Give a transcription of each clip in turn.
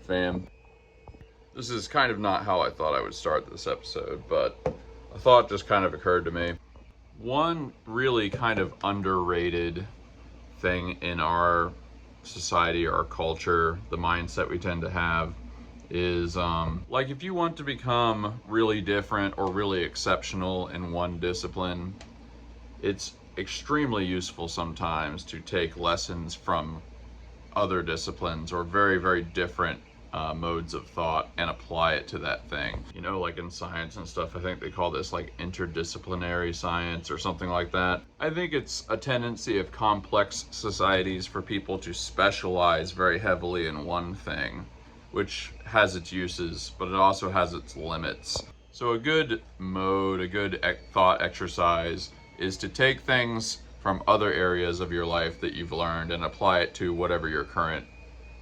fam? This is kind of not how I thought I would start this episode, but a thought just kind of occurred to me. One really kind of underrated thing in our society, our culture, the mindset we tend to have is like if you want to become really different or really exceptional in one discipline, it's extremely useful sometimes to take lessons from other disciplines or very, very different modes of thought and apply it to that thing. You know, like in science and stuff, I think they call this like interdisciplinary science or something like that. I think it's a tendency of complex societies for people to specialize very heavily in one thing, which has its uses, but it also has its limits. So a good mode, a good thought exercise is to take things from other areas of your life that you've learned and apply it to whatever your current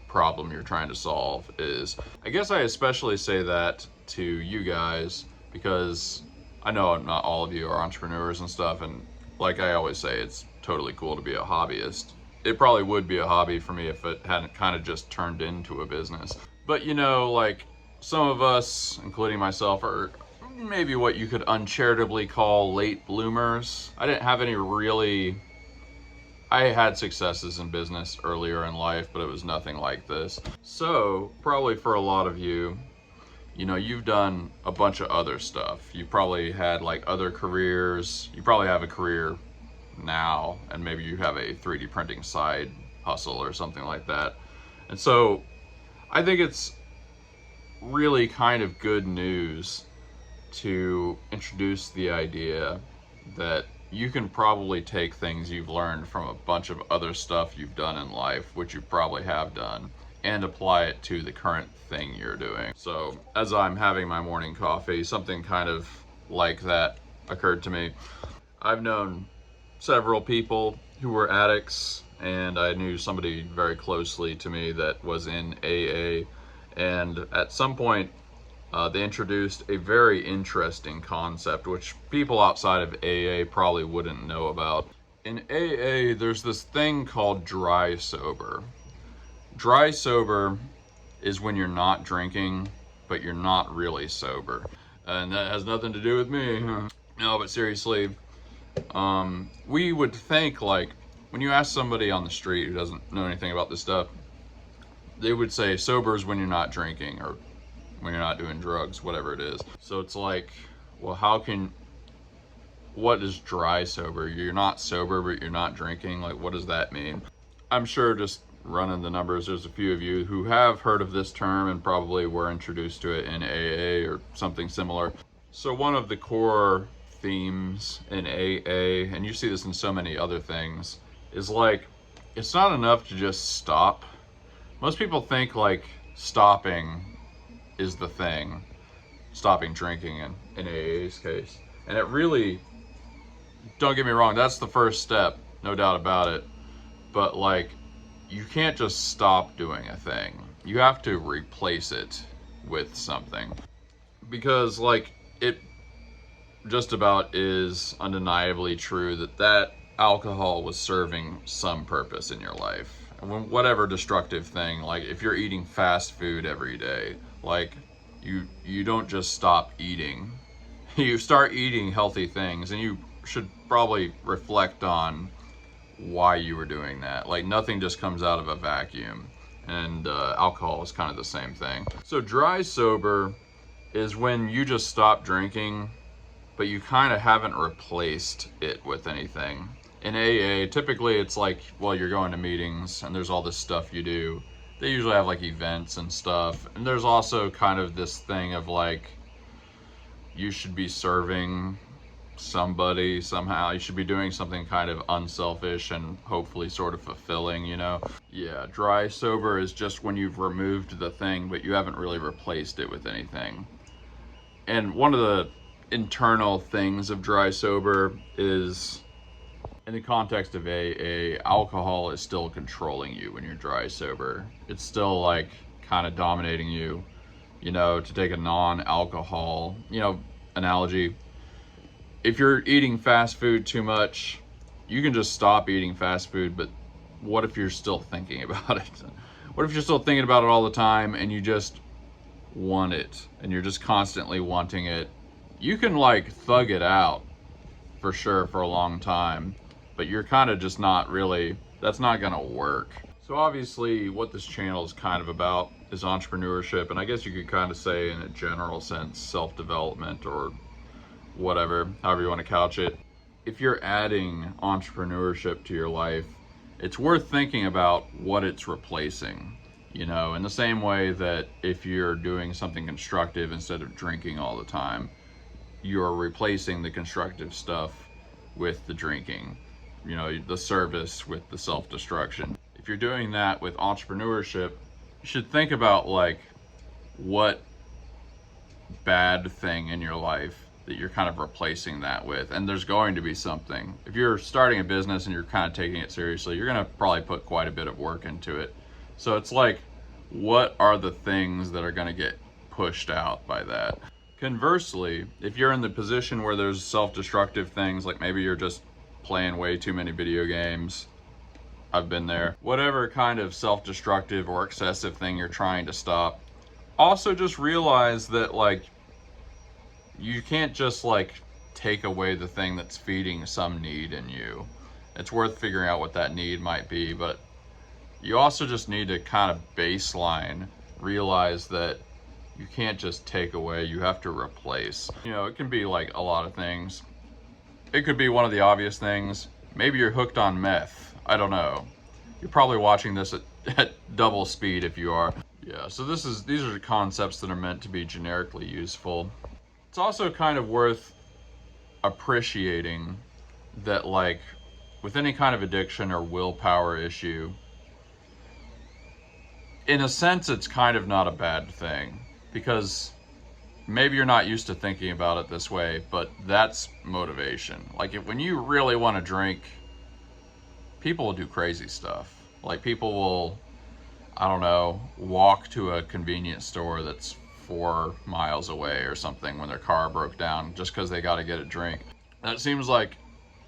problem you're trying to solve is. I guess I especially say that to you guys because I know not all of you are entrepreneurs and stuff, and like I always say, it's totally cool to be a hobbyist. It probably would be a hobby for me if it hadn't kind of just turned into a business. But you know, like some of us, including myself, are maybe what you could uncharitably call late bloomers. I didn't have any really... I had successes in business earlier in life, but it was nothing like this. So probably for a lot of you, you know, you've done a bunch of other stuff. You probably had like other careers. You probably have a career now, and maybe you have a 3D printing side hustle or something like that. And so I think it's really kind of good news to introduce the idea that you can probably take things you've learned from a bunch of other stuff you've done in life, which you probably have done, and apply it to the current thing you're doing. So as I'm having my morning coffee, something kind of like that occurred to me. I've known several people who were addicts, and I knew somebody very closely to me that was in AA, and at some point they introduced a very interesting concept which people outside of AA probably wouldn't know about. In AA, there's this thing called dry sober. Dry sober is when you're not drinking, but you're not really sober. And that has nothing to do with me. No, but seriously, we would think, like, when you ask somebody on the street who doesn't know anything about this stuff, they would say sober is when you're not drinking or when you're not doing drugs, whatever it is. So it's like, well, what is dry sober? You're not sober, but you're not drinking. Like, what does that mean? I'm sure, just running the numbers, there's a few of you who have heard of this term and probably were introduced to it in AA or something similar. So one of the core themes in AA, and you see this in so many other things, is like, it's not enough to just stop. Most people think like stopping is the thing, stopping drinking in AA's case. And it really, don't get me wrong, that's the first step, no doubt about it. But like, you can't just stop doing a thing. You have to replace it with something. Because like, it just about is undeniably true that alcohol was serving some purpose in your life. Whatever destructive thing, like if you're eating fast food every day, like you don't just stop eating. You start eating healthy things, and you should probably reflect on why you were doing that. Like nothing just comes out of a vacuum, and alcohol is kind of the same thing. So dry sober is when you just stop drinking, but you kind of haven't replaced it with anything. In AA, typically it's like, well, you're going to meetings and there's all this stuff you do. They usually have like events and stuff. And there's also kind of this thing of like, you should be serving somebody somehow. You should be doing something kind of unselfish and hopefully sort of fulfilling, you know? Yeah, dry sober is just when you've removed the thing, but you haven't really replaced it with anything. And one of the internal things of dry sober is, in the context of AA, alcohol is still controlling you when you're dry sober. It's still like kind of dominating you. You know, to take a non-alcohol, you know, analogy, if you're eating fast food too much, you can just stop eating fast food, but what if you're still thinking about it? What if you're still thinking about it all the time and you just want it and you're just constantly wanting it? You can like thug it out for sure for a long time, but you're kind of just not really, that's not gonna work. So obviously what this channel is kind of about is entrepreneurship, and I guess you could kind of say in a general sense self-development or whatever, however you want to couch it. If you're adding entrepreneurship to your life, it's worth thinking about what it's replacing. You know, in the same way that if you're doing something constructive instead of drinking all the time, you're replacing the constructive stuff with the drinking, you know, the service with the self-destruction. If you're doing that with entrepreneurship, you should think about like what bad thing in your life that you're kind of replacing that with. And there's going to be something. If you're starting a business and you're kind of taking it seriously, you're going to probably put quite a bit of work into it. So it's like, what are the things that are going to get pushed out by that? Conversely, if you're in the position where there's self-destructive things, like maybe you're just playing way too many video games, I've been there, whatever kind of self-destructive or excessive thing you're trying to stop, also just realize that like you can't just like take away the thing that's feeding some need in you. It's worth figuring out what that need might be, but you also just need to kind of baseline realize that you can't just take away, you have to replace. You know, it can be like a lot of things. It could be one of the obvious things. Maybe you're hooked on meth. I don't know. You're probably watching this at double speed if you are. Yeah, so these are concepts that are meant to be generically useful. It's also kind of worth appreciating that like with any kind of addiction or willpower issue, in a sense, it's kind of not a bad thing, because maybe you're not used to thinking about it this way, but that's motivation. Like when you really want to drink, people will do crazy stuff. Like people will, I don't know, walk to a convenience store that's 4 miles away or something when their car broke down just because they got to get a drink. That seems like,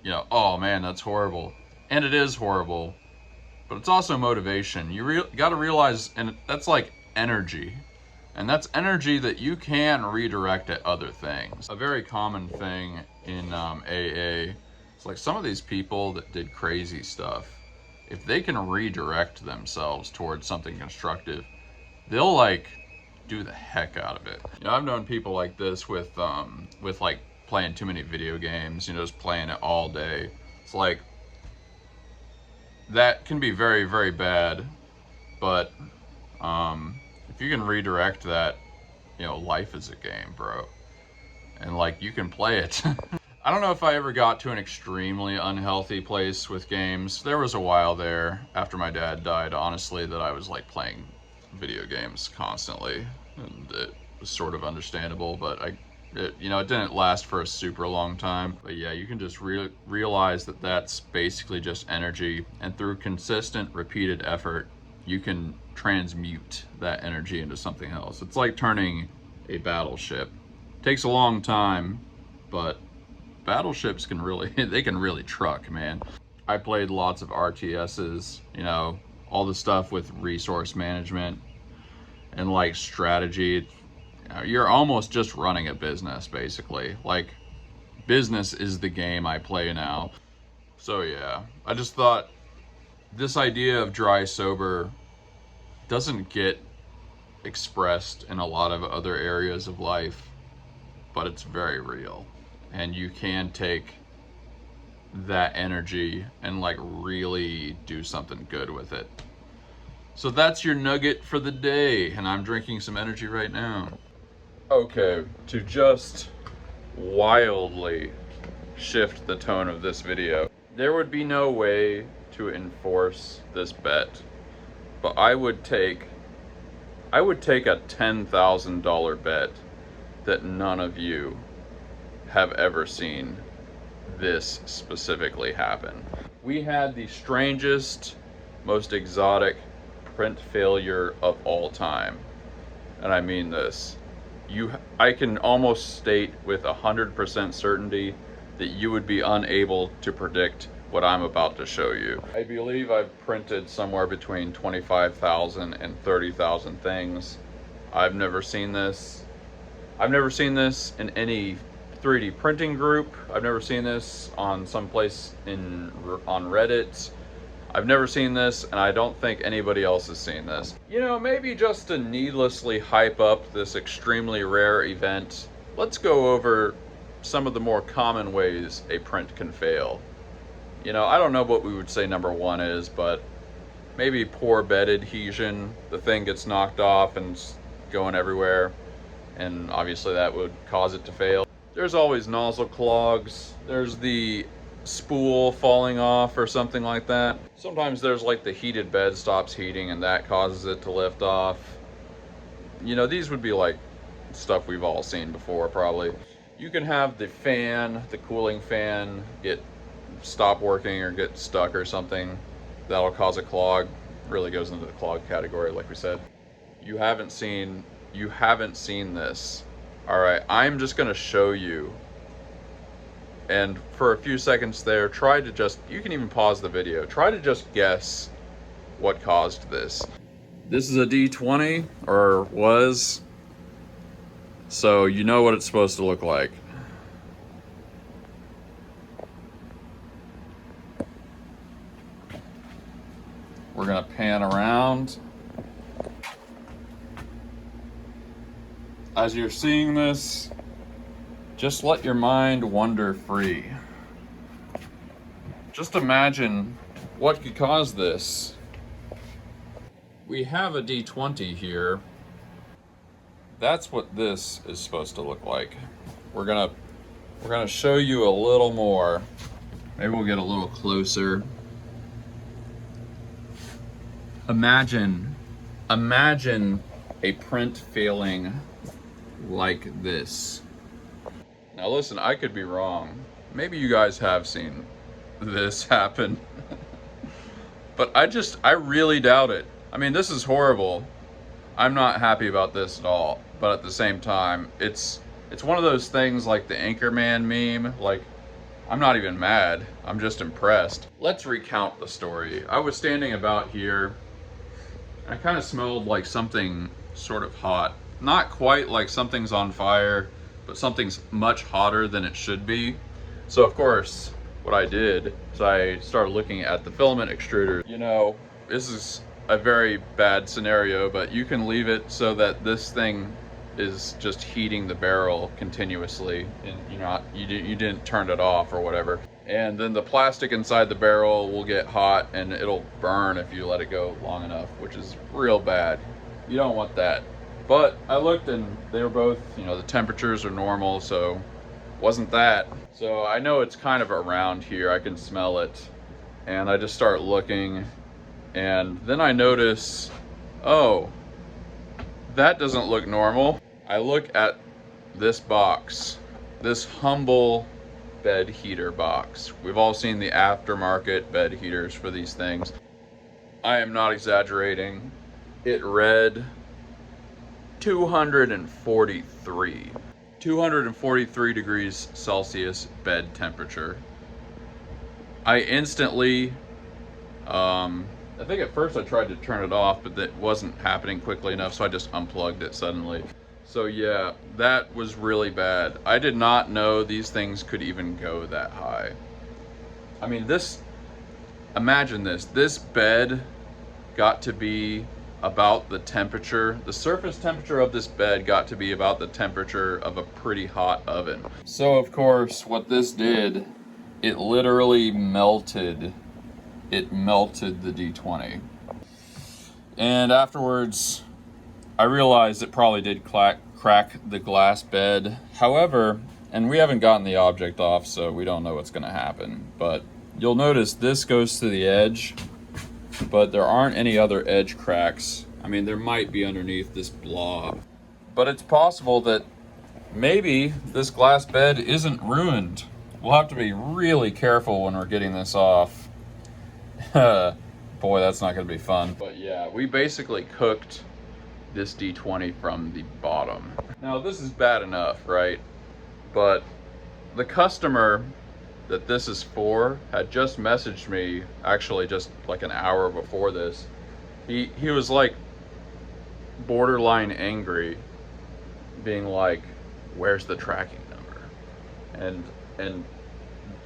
you know, oh man, that's horrible. And it is horrible, but it's also motivation. You got to realize, and that's like energy. And that's energy that you can redirect at other things. A very common thing in AA, it's like some of these people that did crazy stuff, if they can redirect themselves towards something constructive, they'll like do the heck out of it. You know, I've known people like this with like playing too many video games, you know, just playing it all day. It's like, that can be very, very bad, but if you can redirect that, you know, life is a game, bro. And like, you can play it. I don't know if I ever got to an extremely unhealthy place with games. There was a while there after my dad died, honestly, that I was like playing video games constantly, and it was sort of understandable, but you know, it didn't last for a super long time. But yeah, you can just realize that that's basically just energy, and through consistent, repeated effort, you can transmute that energy into something else. It's like turning a battleship. It takes a long time, but battleships can really, they can really truck, man. I played lots of RTSs, you know, all the stuff with resource management and like strategy. You're almost just running a business, basically. Like, business is the game I play now. So yeah, I just thought this idea of dry sober doesn't get expressed in a lot of other areas of life, but it's very real. And you can take that energy and like really do something good with it. So that's your nugget for the day, and I'm drinking some energy right now. Okay, to just wildly shift the tone of this video, there would be no way to enforce this bet, but I would take a $10,000 bet that none of you have ever seen this specifically happen. We had the strangest, most exotic print failure of all time, and I mean this. I can almost state with 100% certainty that you would be unable to predict what I'm about to show you. I believe I've printed somewhere between 25,000 and 30,000 things. I've never seen this. I've never seen this in any 3D printing group. I've never seen this on someplace on Reddit. I've never seen this, and I don't think anybody else has seen this. You know, maybe just to needlessly hype up this extremely rare event, let's go over some of the more common ways a print can fail. You know, I don't know what we would say number one is, but maybe poor bed adhesion. The thing gets knocked off and it's going everywhere, and obviously that would cause it to fail. There's always nozzle clogs. There's the spool falling off or something like that. Sometimes there's like the heated bed stops heating and that causes it to lift off. You know, these would be like stuff we've all seen before probably. You can have the fan, the cooling fan, stop working or get stuck or something. That'll cause a clog. Really goes into the clog category, like we said. You haven't seen this. All right, I'm just gonna show you. And for a few seconds there, you can even pause the video, try to just guess what caused this. This is a D20, or was, so you know what it's supposed to look like. We're gonna pan around. As you're seeing this, just let your mind wander free. Just imagine what could cause this. We have a D20 here. That's what this is supposed to look like. We're gonna show you a little more. Maybe we'll get a little closer. Imagine a print failing like this. Now listen, I could be wrong. Maybe you guys have seen this happen. But I really doubt it. I mean, this is horrible. I'm not happy about this at all. But at the same time, it's one of those things like the Anchorman meme. Like, I'm not even mad. I'm just impressed. Let's recount the story. I was standing about here. I kind of smelled like something sort of hot. Not quite like something's on fire, but something's much hotter than it should be. So of course, what I did is I started looking at the filament extruder. You know, this is a very bad scenario, but you can leave it so that this thing is just heating the barrel continuously, and you didn't turn it off or whatever. And then the plastic inside the barrel will get hot and it'll burn if you let it go long enough, which is real bad. You don't want that. But I looked and they were both, the temperatures are normal, so wasn't that. So I know it's kind of around here, I can smell it. And I just start looking, and then I notice, oh, that doesn't look normal. I look at this box, this humble bed heater box. We've all seen the aftermarket bed heaters for these things. I am not exaggerating. It read 243 degrees Celsius bed temperature. I instantly, I think at first I tried to turn it off, but that wasn't happening quickly enough, so I just unplugged it suddenly. So yeah, that was really bad. I did not know these things could even go that high. I mean, imagine this bed got to be about the surface temperature of this bed got to be about the temperature of a pretty hot oven. So of course, what this did, it literally melted. It melted the D20. And afterwards, I realized it probably did crack the glass bed. However, and we haven't gotten the object off, so we don't know what's gonna happen, but you'll notice this goes to the edge, but there aren't any other edge cracks. I mean, there might be underneath this blob, but it's possible that maybe this glass bed isn't ruined. We'll have to be really careful when we're getting this off. Boy, that's not gonna be fun. But yeah, we basically cooked this D20 from the bottom. Now this is bad enough, right? But the customer that this is for had just messaged me, actually just like an hour before this. He was like borderline angry, being like, where's the tracking number? And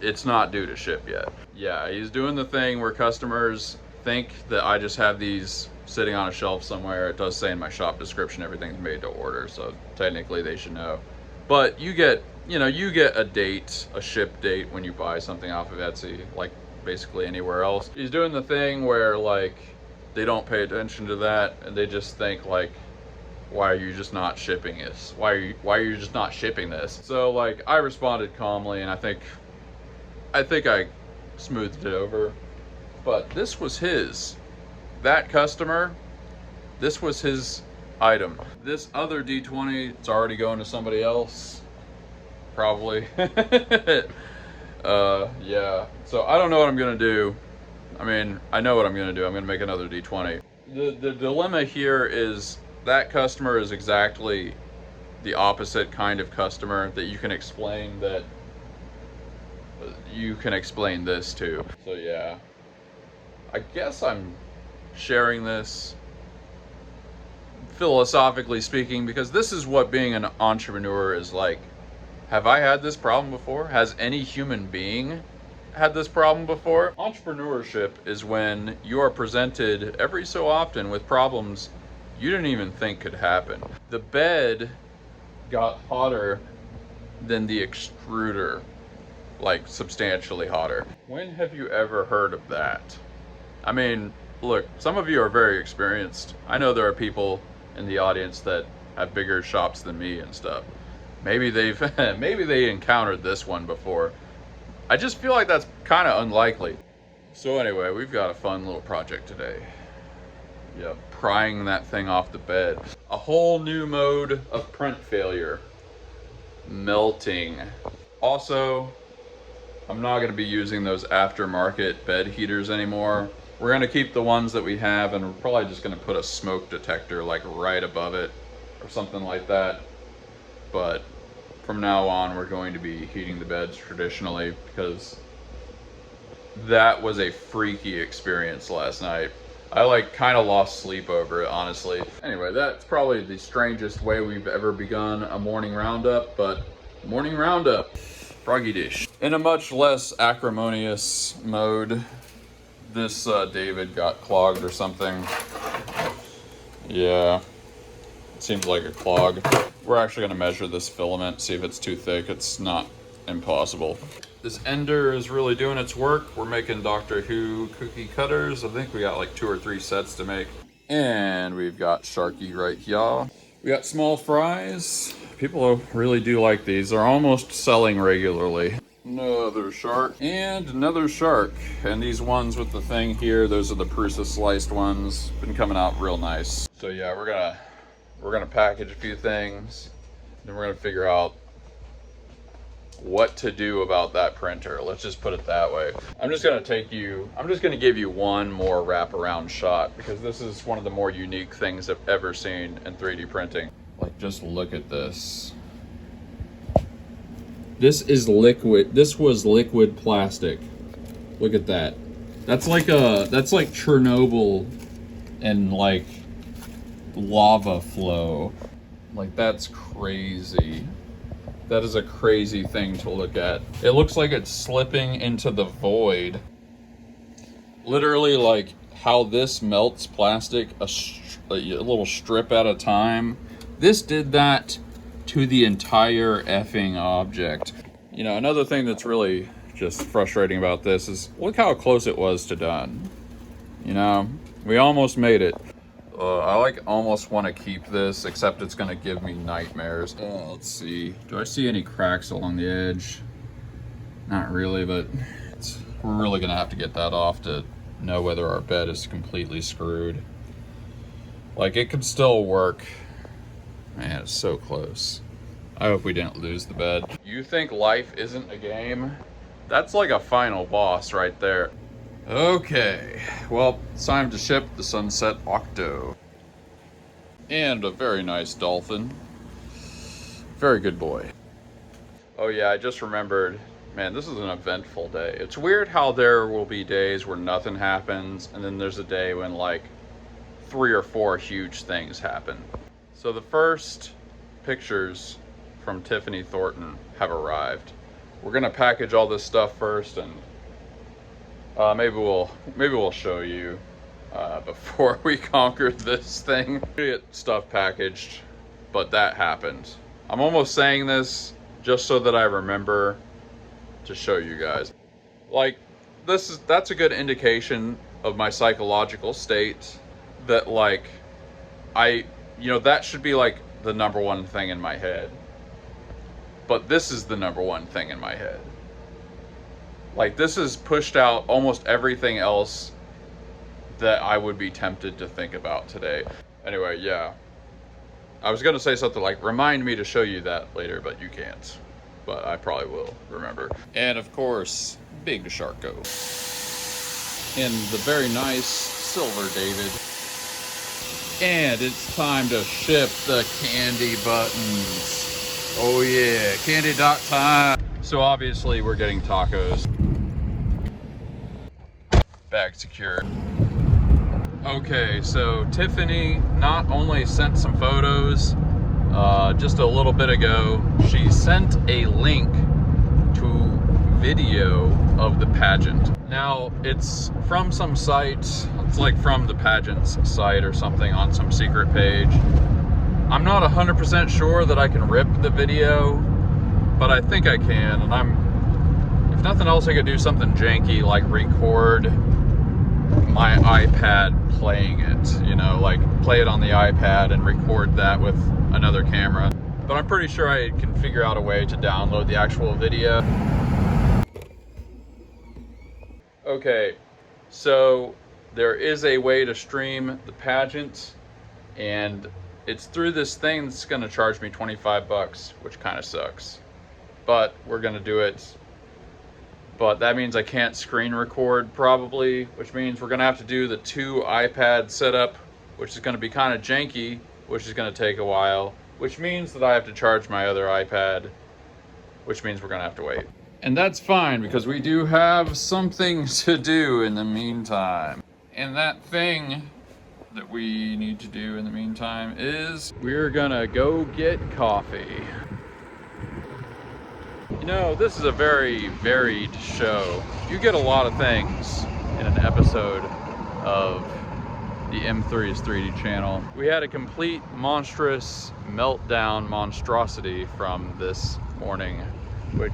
it's not due to ship yet. Yeah, he's doing the thing where customers think that I just have these sitting on a shelf somewhere. It does say in my shop description everything's made to order, so technically they should know. But you get a date, a ship date when you buy something off of Etsy, like basically anywhere else. He's doing the thing where like they don't pay attention to that and they just think like, why are you just not shipping this? Why are you just not shipping this? So like I responded calmly, and I think I smoothed it over. But this was that customer, this was his item. This other D20, it's already going to somebody else, probably. Yeah, so I don't know what I'm gonna do. I mean, I know what I'm gonna do. I'm gonna make another D20. The dilemma here is that customer is exactly the opposite kind of customer that you can explain this to. So yeah, I guess I'm sharing this philosophically speaking, because this is what being an entrepreneur is like. Have I had this problem before? Has any human being had this problem before? Entrepreneurship is when you are presented every so often with problems you didn't even think could happen. The bed got hotter than the extruder, like substantially hotter. When have you ever heard of that? I mean, look, some of you are very experienced. I know there are people in the audience that have bigger shops than me and stuff. Maybe they encountered this one before. I just feel like that's kind of unlikely. So anyway, we've got a fun little project today. Yeah, prying that thing off the bed. A whole new mode of print failure. Melting. Also, I'm not going to be using those aftermarket bed heaters anymore. We're going to keep the ones that we have, and we're probably just going to put a smoke detector like right above it or something like that. But from now on, we're going to be heating the beds traditionally, because that was a freaky experience last night. I like kind of lost sleep over it, honestly. Anyway, that's probably the strangest way we've ever begun a morning roundup, but morning roundup, froggy dish. In a much less acrimonious mode, this David got clogged or something. Yeah, it seems like a clog. We're actually gonna measure this filament, see if it's too thick. It's not impossible. This ender is really doing its work. We're making Doctor Who cookie cutters. I think we got like 2 or 3 sets to make. And we've got Sharky right here. We got small fries. People really do like these. They're almost selling regularly. Another shark and another shark. And these ones with the thing here, those are the Prusa sliced ones. Been coming out real nice. So yeah, we're gonna package a few things. Then we're gonna figure out what to do about that printer. Let's just put it that way. I'm just gonna give you one more wraparound shot, because this is one of the more unique things I've ever seen in 3D printing. Like, just look at this. This is liquid. This was liquid plastic. Look at that. That's like Chernobyl and like lava flow. Like, that's crazy. That is a crazy thing to look at. It looks like it's slipping into the void. Literally, like how this melts plastic a little strip at a time. This did that to the entire effing object. You know, another thing that's really just frustrating about this is look how close it was to done. You know, we almost made it. I like almost want to keep this, except it's going to give me nightmares. Let's see. Do I see any cracks along the edge? Not really, but we're really going to have to get that off to know whether our bed is completely screwed. Like, it could still work. Man, it's so close. I hope we didn't lose the bed. You think life isn't a game? That's like a final boss right there. Okay, well, it's time to ship the Sunset Octo. And a very nice dolphin. Very good boy. Oh yeah, I just remembered, Man, this is an eventful day. It's weird how there will be days where nothing happens, and then there's a day when like 3 or 4 huge things happen. So the first pictures from Tiffany Thornton have arrived. We're gonna package all this stuff first, and maybe we'll show you before we conquer this thing. We get stuff packaged, but that happened. I'm almost saying this just so that I remember to show you guys. Like, that's a good indication of my psychological state, that like that should be like the number one thing in my head. But this is the number one thing in my head. Like, this has pushed out almost everything else that I would be tempted to think about today. Anyway, yeah. I was gonna say something like, remind me to show you that later, but you can't. But I probably will remember. And of course, Big Sharko. In the very nice Silver David. And it's time to ship the candy buttons. Oh yeah, candy dot time. So obviously we're getting tacos. Bag secured. Okay, so Tiffany not only sent some photos just a little bit ago, she sent a link to video of the pageant. Now, it's from some site, it's like from the pageant's site or something on some secret page. I'm not 100% sure that I can rip the video, but I think I can, and if nothing else, I could do something janky like record my iPad playing it, like play it on the iPad and record that with another camera. But I'm pretty sure I can figure out a way to download the actual video. Okay, so there is a way to stream the pageant, and it's through this thing that's gonna charge me 25 bucks, which kind of sucks. But we're gonna do it. But that means I can't screen record probably, which means we're gonna have to do the 2 iPad setup, which is gonna be kind of janky, which is gonna take a while, which means that I have to charge my other iPad, which means we're gonna have to wait. And that's fine, because we do have something to do in the meantime. And that thing that we need to do in the meantime is we're gonna go get coffee. This is a very varied show. You get a lot of things in an episode of the M3is3D channel. We had a complete monstrous meltdown monstrosity from this morning, which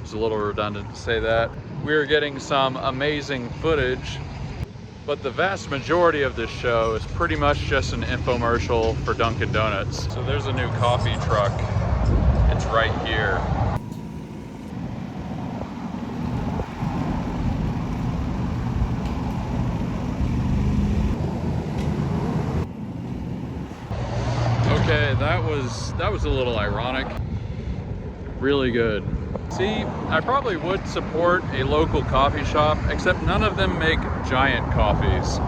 is a little redundant to say that. We're getting some amazing footage, but the vast majority of this show is pretty much just an infomercial for Dunkin' Donuts. So there's a new coffee truck. It's right here. Okay, that was a little ironic. Really good. See, I probably would support a local coffee shop, except none of them make giant coffees.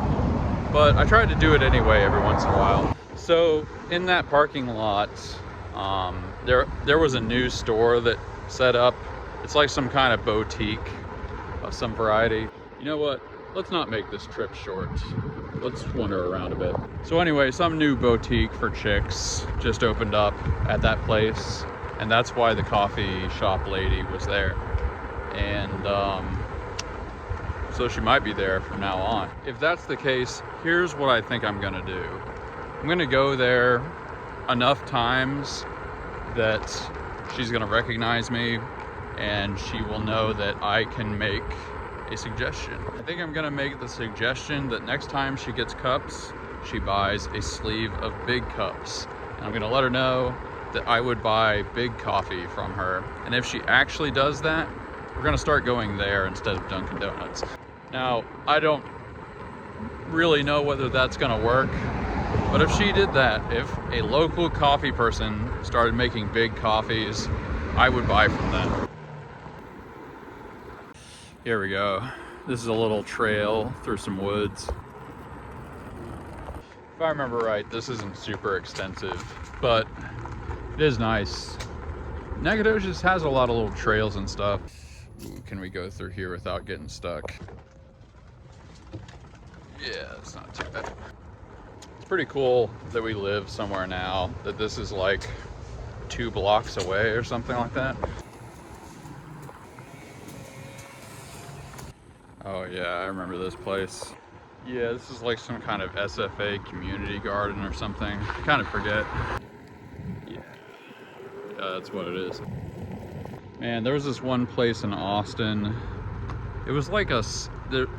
But I try to do it anyway every once in a while. So in that parking lot, there was a new store that set up. It's like some kind of boutique of some variety. You know what? Let's not make this trip short. Let's wander around a bit. So anyway, some new boutique for chicks just opened up at that place, and that's why the coffee shop lady was there. And so she might be there from now on. If that's the case, here's what I think I'm gonna do. I'm gonna go there enough times that she's gonna recognize me, and she will know that I can make a suggestion. I think I'm gonna make the suggestion that next time she gets cups, she buys a sleeve of big cups. And I'm gonna let her know that I would buy big coffee from her. And if she actually does that, we're gonna start going there instead of Dunkin' Donuts. Now, I don't really know whether that's gonna work, but if she did that, if a local coffee person started making big coffees, I would buy from them. Here we go. This is a little trail through some woods. If I remember right, this isn't super extensive, but it is nice Nacogdoches has a lot of little trails and stuff. Ooh, can we go through here without getting stuck? Yeah, it's not too bad. It's pretty cool that we live somewhere now that this is like 2 blocks away or something like that. Oh yeah, I remember this place. Yeah, this is like some kind of SFA community garden or something. I kind of forget. Yeah, that's what it is. Man, there was this one place in Austin. It was like this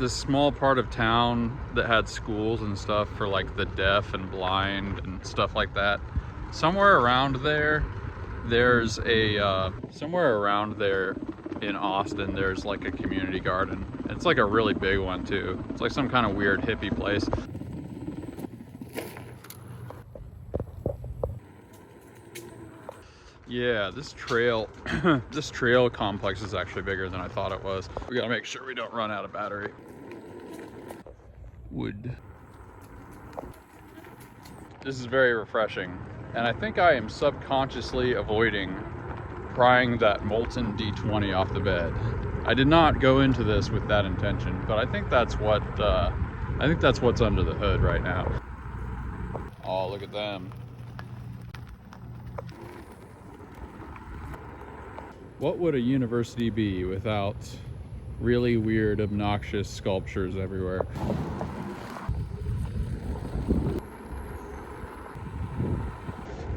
small part of town that had schools and stuff for like the deaf and blind and stuff like that. Somewhere around there, there's a, somewhere around there in Austin, there's like a community garden. It's like a really big one too. It's like some kind of weird hippie place. Yeah, this trail, this trail complex is actually bigger than I thought it was. We gotta make sure we don't run out of battery. Wood. This is very refreshing. And I think I am subconsciously avoiding prying that molten D20 off the bed. I did not go into this with that intention, but I think that's what, what's under the hood right now. Oh, look at them. What would a university be without really weird, obnoxious sculptures everywhere?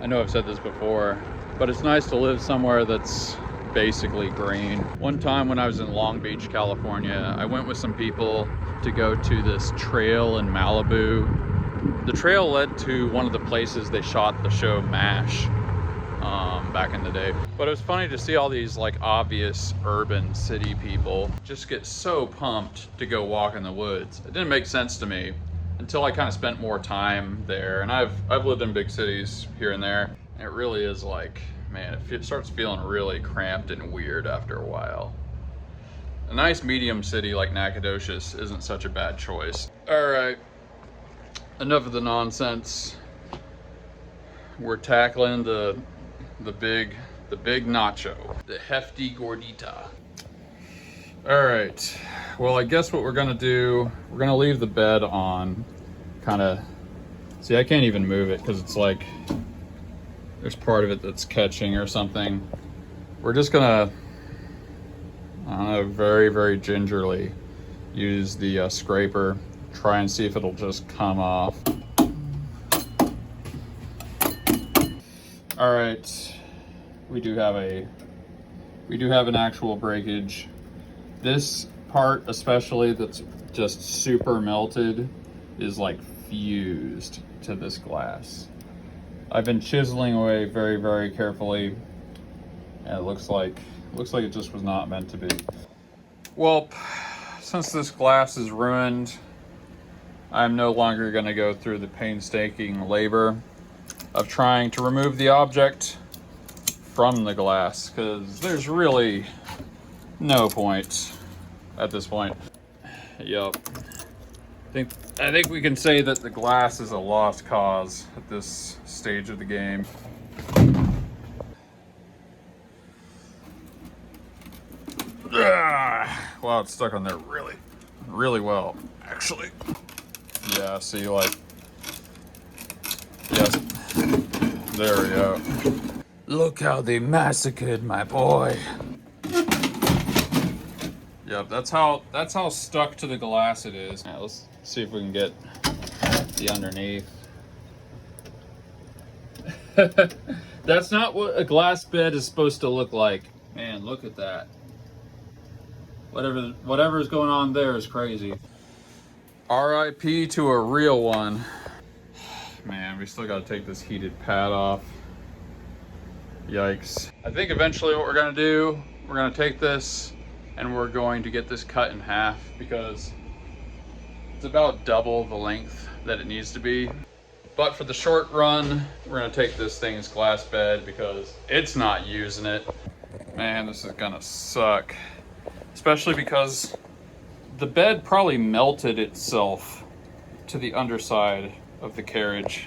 I know I've said this before, but it's nice to live somewhere that's basically green. One time when I was in Long Beach, California, I went with some people to go to this trail in Malibu. The trail led to one of the places they shot the show MASH. Back in the day. But it was funny to see all these like obvious urban city people just get so pumped to go walk in the woods. It didn't make sense to me until I kind of spent more time there. And I've lived in big cities here and there, and it really is like, man, it starts feeling really cramped and weird after a while. A nice medium city like Nacogdoches isn't such a bad choice. All right, enough of the nonsense. We're tackling the big nacho, the hefty gordita. All right, well, I guess what we're gonna do, we're gonna leave the bed on, kind of, see, I can't even move it because it's like, there's part of it that's catching or something. We're just gonna, I don't know, very, very gingerly use the scraper, try and see if it'll just come off. All right, we do have an actual breakage. This part especially that's just super melted is like fused to this glass. I've been chiseling away very, very carefully, and it looks like it just was not meant to be. Well, since this glass is ruined, I'm no longer gonna go through the painstaking labor of trying to remove the object from the glass, because there's really no point at this point. Yup. I think we can say that the glass is a lost cause at this stage of the game. Wow, it's stuck on there really, really well, actually. Yeah, see, like, yes, there we go. Look how they massacred my boy. Yep, that's how stuck to the glass it is. Now, let's see if we can get the underneath. That's not what a glass bed is supposed to look like. Man, look at that. Whatever is going on there is crazy. RIP to a real one. Man, we still gotta take this heated pad off. Yikes. I think eventually what we're gonna do, we're gonna take this and we're going to get this cut in half, because it's about double the length that it needs to be. But for the short run, we're gonna take this thing's glass bed because it's not using it. Man, this is gonna suck. Especially because the bed probably melted itself to the underside of the carriage.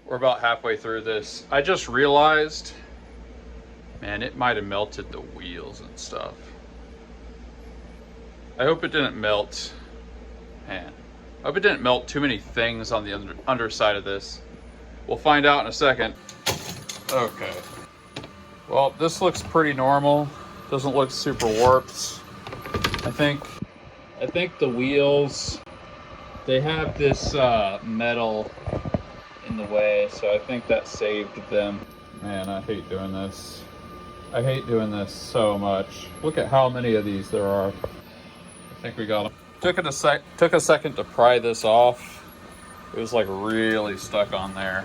We're about halfway through this. I just realized Man, it might have melted the wheels and stuff. I hope it didn't melt. Man, I hope it didn't melt too many things on the underside of this. We'll find out in a second. Okay. Well, this looks pretty normal. Doesn't look super warped. I think the wheels, they have this metal in the way, so I think that saved them. Man, I hate doing this. I hate doing this so much. Look at how many of these there are. I think we got them. Took a second to pry this off. It was like really stuck on there.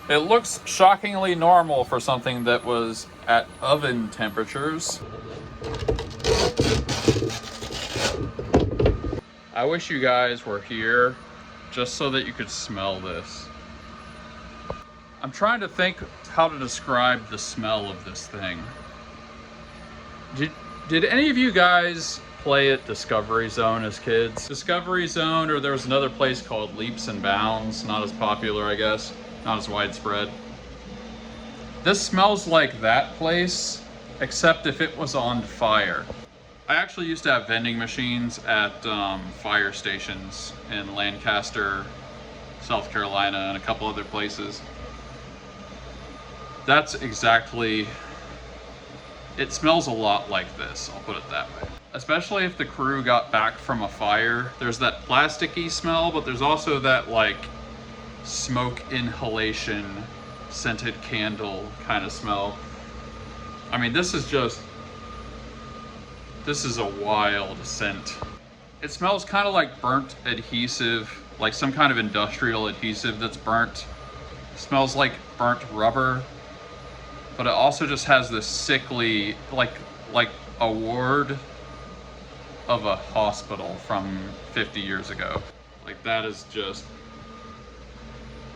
It looks shockingly normal for something that was at oven temperatures. I wish you guys were here just so that you could smell this. I'm trying to think how to describe the smell of this thing. Did any of you guys play at Discovery Zone as kids? Discovery Zone, or there was another place called Leaps and Bounds, not as popular, I guess, not as widespread. This smells like that place, except if it was on fire. I actually used to have vending machines at fire stations in Lancaster, South Carolina, and a couple other places. That's exactly, it smells a lot like this, I'll put it that way. Especially if the crew got back from a fire. There's that plasticky smell, but there's also that like smoke inhalation, scented candle kind of smell. I mean, this is a wild scent. It smells kind of like burnt adhesive, like some kind of industrial adhesive that's burnt. It smells like burnt rubber, but it also just has this sickly, like a ward of a hospital from 50 years ago. Like that is just,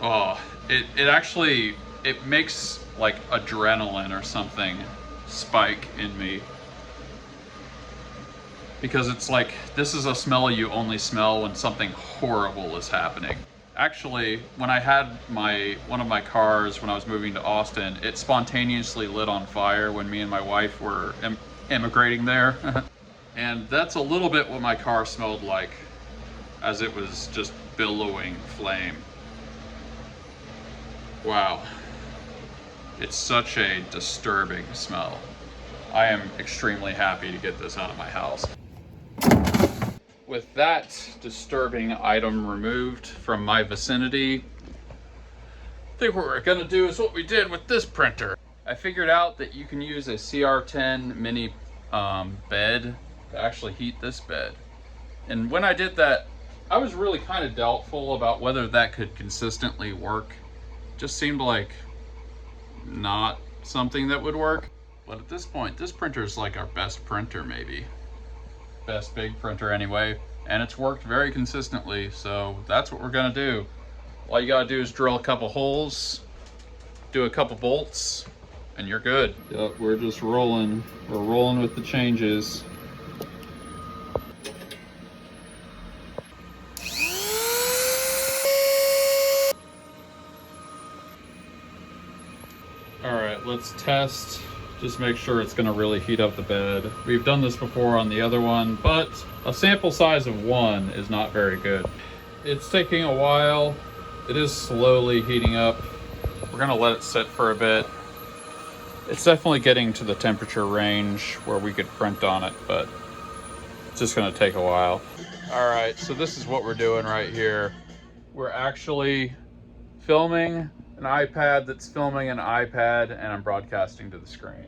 oh, it makes like adrenaline or something spike in me. Because it's like, this is a smell you only smell when something horrible is happening. Actually, when I had one of my cars when I was moving to Austin, it spontaneously lit on fire when me and my wife were immigrating there. And that's a little bit what my car smelled like, as it was just billowing flame. Wow. It's such a disturbing smell. I am extremely happy to get this out of my house. With that disturbing item removed from my vicinity, I think what we're gonna do is what we did with this printer. I figured out that you can use a CR10 mini bed to actually heat this bed. And when I did that, I was really kind of doubtful about whether that could consistently work. Just seemed like not something that would work. But at this point, this printer is like our best printer, maybe. Best big printer anyway. And it's worked very consistently, so that's what we're gonna do. All you gotta do is drill a couple holes, do a couple bolts, and you're good. Yep, we're just rolling. We're rolling with the changes. All right, let's test. Just make sure it's gonna really heat up the bed. We've done this before on the other one, but a sample size of 1 is not very good. It's taking a while. It is slowly heating up. We're gonna let it sit for a bit. It's definitely getting to the temperature range where we could print on it, but it's just gonna take a while. All right, so this is what we're doing right here. We're actually filming an iPad that's filming an iPad, and I'm broadcasting to the screen.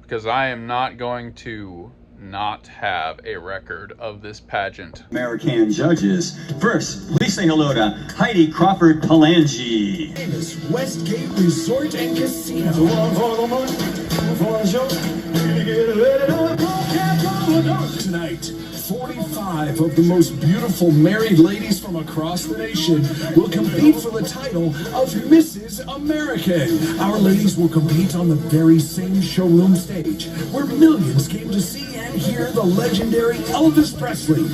Because I am not going to not have a record of this pageant. American judges. First, please say hello to Heidi Crawford Palangi. Famous Westgate Resort and Casino. Tonight, 45 of the most beautiful married ladies from across the nation will compete for the title of Mrs. American. Our ladies will compete on the very same showroom stage where millions came to see and hear the legendary Elvis Presley.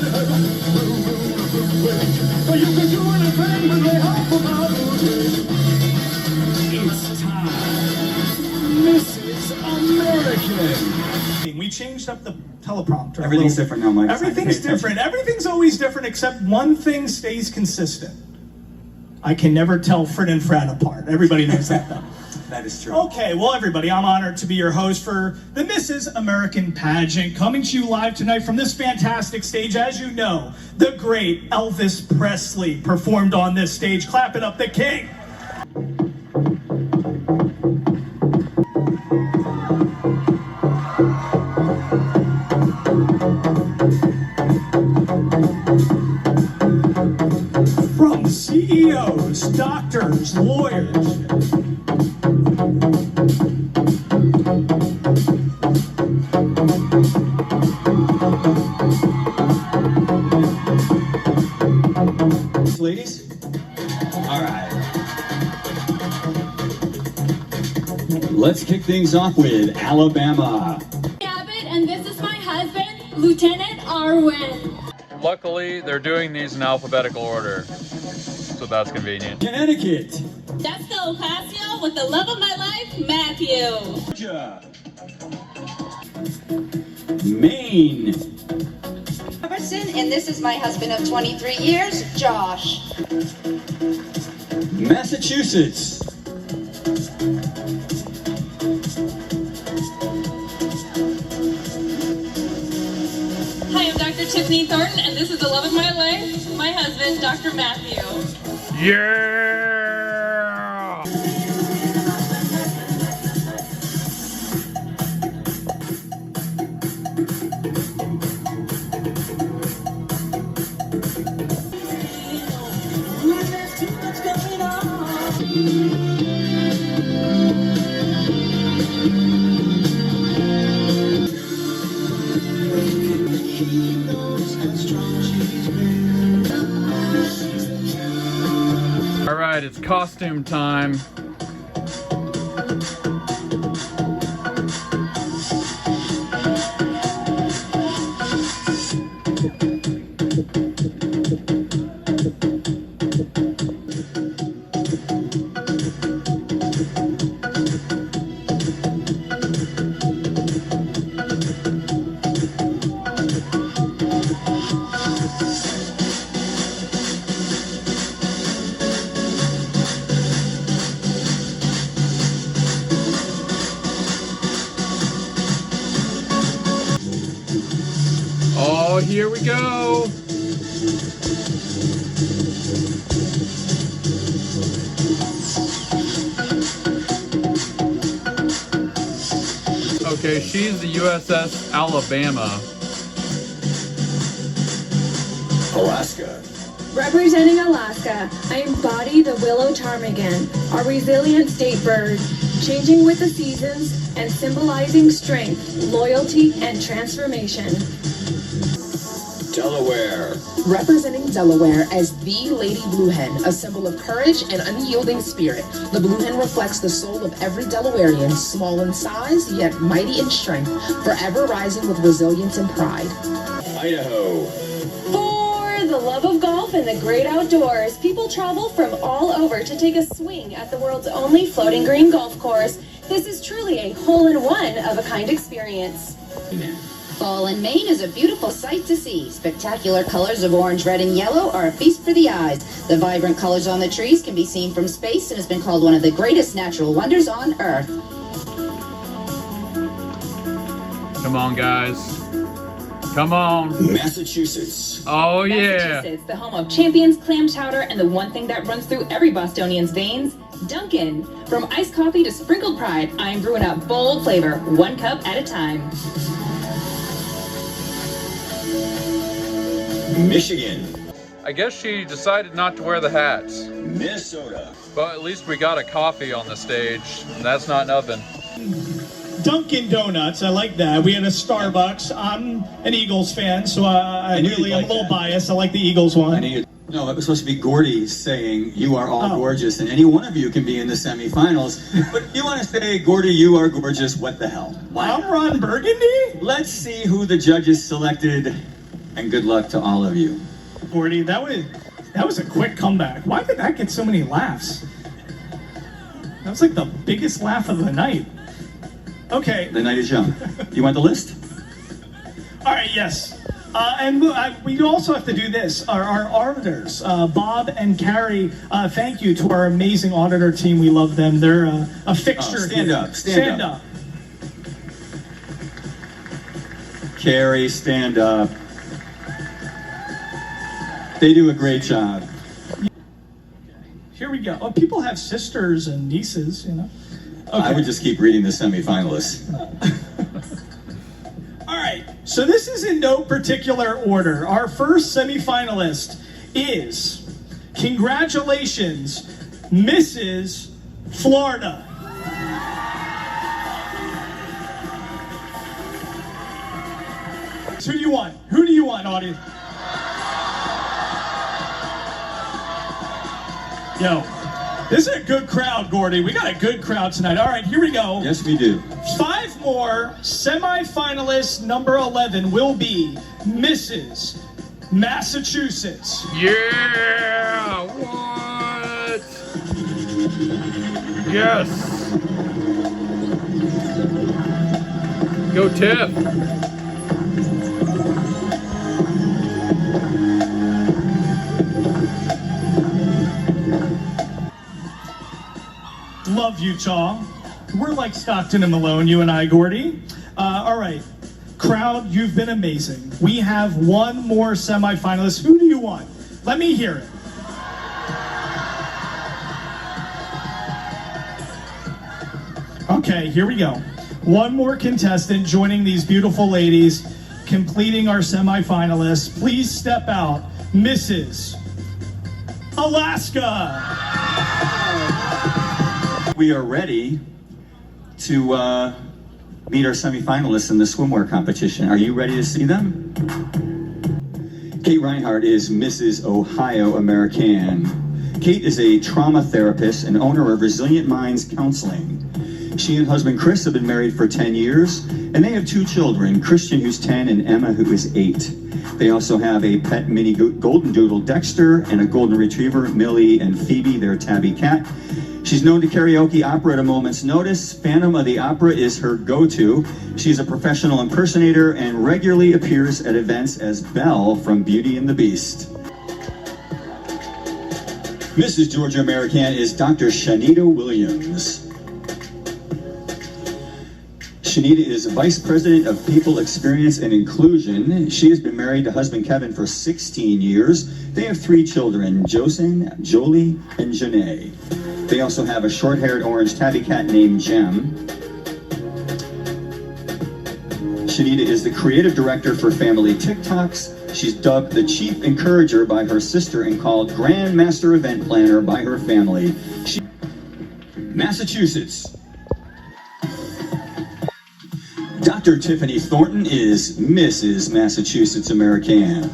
It's time Mrs. American. We changed up the teleprompter. Everything's different now, Mike. Everything's different. Everything's always different except one thing stays consistent. I can never tell Fred and Fran apart. Everybody knows that though. That is true. Okay, well everybody, I'm honored to be your host for the Mrs. American pageant, coming to you live tonight from this fantastic stage. As you know, the great Elvis Presley performed on this stage. Clap it up, the king. From CEOs, doctors, lawyers, ladies? All right. Let's kick things off with Alabama. Abbott, and this is my husband, Lieutenant Arwen. Luckily, they're doing these in alphabetical order, so that's convenient. Connecticut. Jessica Ocasio with the love of my life, Matthew. Georgia. Maine. Robertson, and this is my husband of 23 years, Josh. Massachusetts. Hi, I'm Dr. Tiffany Thornton, and this is the love of my life, my husband, Dr. Matthew. Yeah! All right, it's costume time. Oh, here we go. Okay, she's the USS Alabama. Alaska. Representing Alaska, I embody the willow ptarmigan, a resilient state bird, changing with the seasons and symbolizing strength, loyalty, and transformation. Delaware. Representing Delaware as the Lady Blue Hen, a symbol of courage and unyielding spirit. The Blue Hen reflects the soul of every Delawarean, small in size, yet mighty in strength, forever rising with resilience and pride. Idaho. For the love of golf and the great outdoors, people travel from all over to take a swing at the world's only floating green golf course. This is truly a hole-in-one of a kind experience. Fall in Maine is a beautiful sight to see. Spectacular colors of orange, red, and yellow are a feast for the eyes. The vibrant colors on the trees can be seen from space and has been called one of the greatest natural wonders on Earth. Come on, guys. Come on. Massachusetts. Oh, yeah. Massachusetts, the home of champions, clam chowder, and the one thing that runs through every Bostonian's veins, Dunkin'. From iced coffee to sprinkled pride, I'm brewing up bold flavor, one cup at a time. Michigan. I guess she decided not to wear the hats. Minnesota. But at least we got a coffee on the stage. And that's not nothing. Dunkin' Donuts, I like that. We had a Starbucks. I'm an Eagles fan, so I knew you'd really am like a little that. biased. I like the Eagles one. No, it was supposed to be Gordy saying, "You are all gorgeous," and any one of you can be in the semifinals. But if you want to say, "Gordy, you are gorgeous," what the hell? Why I'm not? Ron Burgundy? Let's see who the judges selected, and good luck to all of you. Gordy, that was a quick comeback. Why did that get so many laughs? That was like the biggest laugh of the night. Okay. The night is young. You want the list? All right, yes. And we also have to do this. Our auditors, Bob and Carrie, thank you to our amazing auditor team. We love them. They're a fixture. Stand here. up. Stand up. Carrie, stand up. They do a great job. Here we go. Oh, people have sisters and nieces, you know. Okay. I would just keep reading the semifinalists. All right, so this is in no particular order. Our first semifinalist is, congratulations, Mrs. Florida. Who do you want? Who do you want, audience? Yo, this is a good crowd, Gordy. We got a good crowd tonight. All right, here we go. Yes, we do. 5 more semifinalists. Number 11 will be Mrs. Massachusetts. Yeah! What? Yes! Go Tiff! Love Utah. We're like Stockton and Malone, you and I, Gordy. All right, crowd, you've been amazing. We have one more semifinalist. Who do you want? Let me hear it. Okay, here we go. One more contestant joining these beautiful ladies, completing our semifinalists. Please step out, Mrs. Alaska. We are ready to meet our semifinalists in the swimwear competition. Are you ready to see them? Kate Reinhardt is Mrs. Ohio American. Kate is a trauma therapist and owner of Resilient Minds Counseling. She and husband Chris have been married for 10 years, and they have 2 children, Christian, who's 10, and Emma, who is 8. They also have a pet mini golden doodle, Dexter, and a golden retriever, Millie, and Phoebe, their tabby cat. She's known to karaoke opera at a moment's notice. Phantom of the Opera is her go-to. She's a professional impersonator and regularly appears at events as Belle from Beauty and the Beast. Mrs. Georgia American is Dr. Shanita Williams. Shanita is Vice President of People Experience and Inclusion. She has been married to husband Kevin for 16 years. They have 3 children, Josen, Jolie, and Janae. They also have a short-haired orange tabby cat named Jem. Shanita is the creative director for Family TikToks. She's dubbed the chief encourager by her sister and called Grand Master Event Planner by her family. Massachusetts. Dr. Tiffany Thornton is Mrs. Massachusetts American.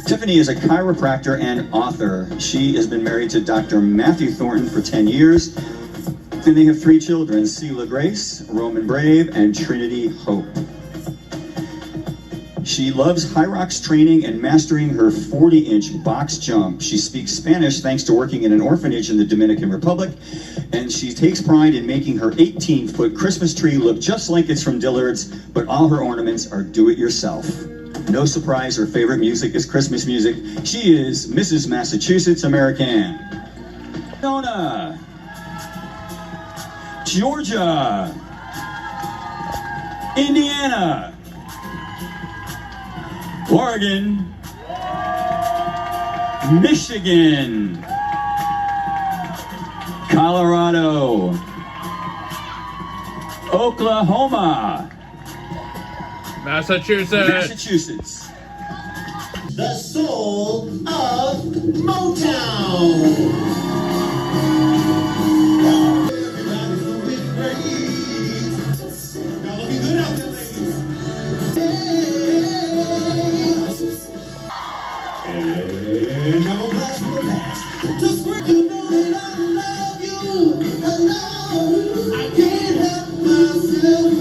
Tiffany is a chiropractor and author. She has been married to Dr. Matthew Thornton for 10 years, and they have 3 children, Seela Grace, Roman Brave, and Trinity Hope. She loves high rocks training and mastering her 40-inch box jump. She speaks Spanish thanks to working in an orphanage in the Dominican Republic, and she takes pride in making her 18-foot Christmas tree look just like it's from Dillard's, but all her ornaments are do-it-yourself. No surprise, her favorite music is Christmas music. She is Mrs. Massachusetts American. Nona. Georgia. Indiana. Oregon. Michigan. Colorado. Oklahoma. Massachusetts. The soul of Motown. Everybody's doing great. Y'all looking good out there, ladies. And I'm a blast for the past. Just for you know that I love you. Alone, I can't help myself.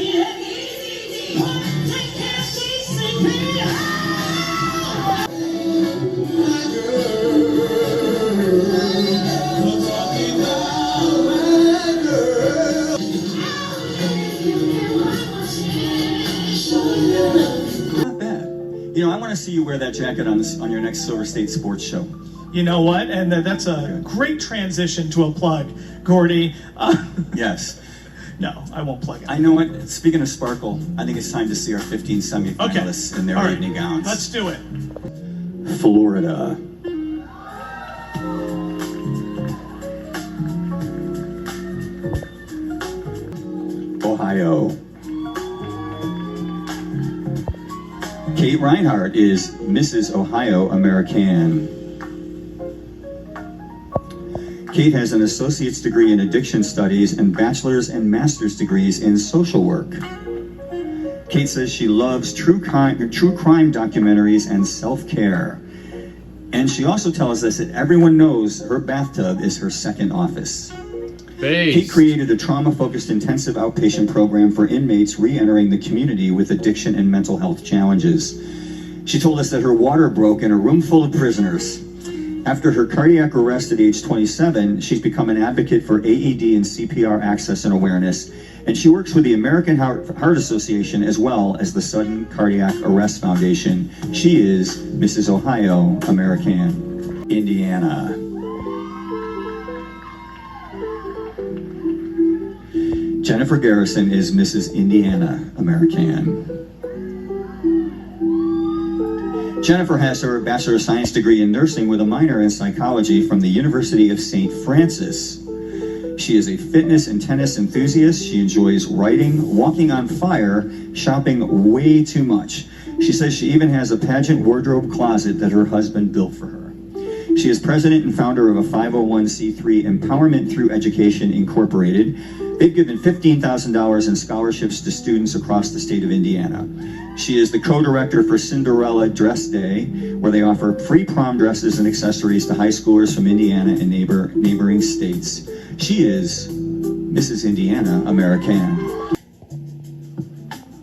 You know, I want to see you wear that jacket on your next Silver State Sports show. You know what? And that's a great transition to a plug, Gordy. Yes. No, I won't plug it. I know what. Speaking of sparkle, I think it's time to see our 15 semifinalists in their All right. evening gowns. Let's do it. Florida. Ohio. Kate Reinhardt is Mrs. Ohio American. Kate has an associate's degree in addiction studies and bachelor's and master's degrees in social work. Kate says she loves true crime documentaries and self-care. And she also tells us that everyone knows her bathtub is her second office. Kate created a trauma-focused intensive outpatient program for inmates re-entering the community with addiction and mental health challenges. She told us that her water broke in a room full of prisoners. After her cardiac arrest at age 27, she's become an advocate for AED and CPR access and awareness, and she works with the American Heart Association as well as the Sudden Cardiac Arrest Foundation. She is Mrs. Ohio American. Indiana. Jennifer Garrison is Mrs. Indiana American. Jennifer has her Bachelor of Science degree in nursing with a minor in psychology from the University of St. Francis. She is a fitness and tennis enthusiast. She enjoys writing, walking on fire, shopping way too much. She says she even has a pageant wardrobe closet that her husband built for her. She is president and founder of a 501c3 Empowerment Through Education Incorporated. They've given $15,000 in scholarships to students across the state of Indiana. She is the co-director for Cinderella Dress Day, where they offer free prom dresses and accessories to high schoolers from Indiana and neighboring states. She is Mrs. Indiana American.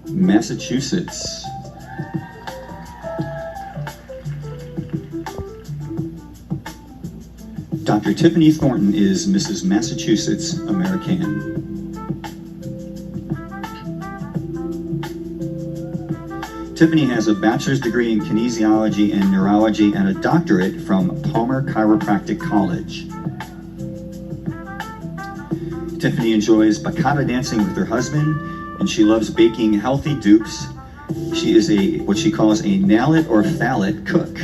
Massachusetts. Dr. Tiffany Thornton is Mrs. Massachusetts American. Tiffany has a bachelor's degree in kinesiology and neurology and a doctorate from Palmer Chiropractic College. Tiffany enjoys bachata dancing with her husband, and she loves baking healthy dupes. She is what she calls a nallet or phallet cook.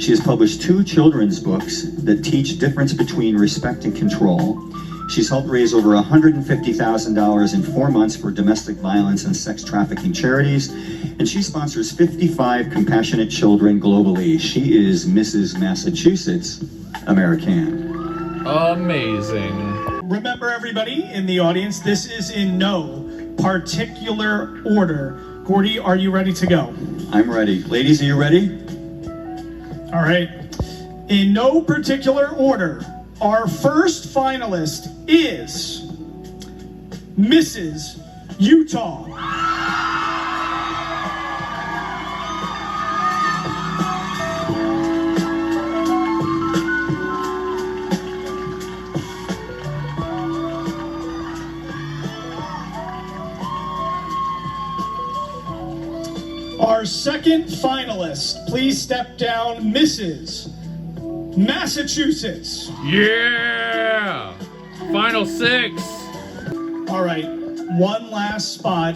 She has published 2 children's books that teach difference between respect and control. She's helped raise over $150,000 in 4 months for domestic violence and sex trafficking charities, and she sponsors 55 compassionate children globally. She is Mrs. Massachusetts American. Amazing. Remember, everybody in the audience, this is in no particular order. Gordy, are you ready to go? I'm ready. Ladies, are you ready? All right. In no particular order, our first finalist is Mrs. Utah. Our second finalist, please step down, Mrs. Massachusetts. Yeah! Final 6. All right, one last spot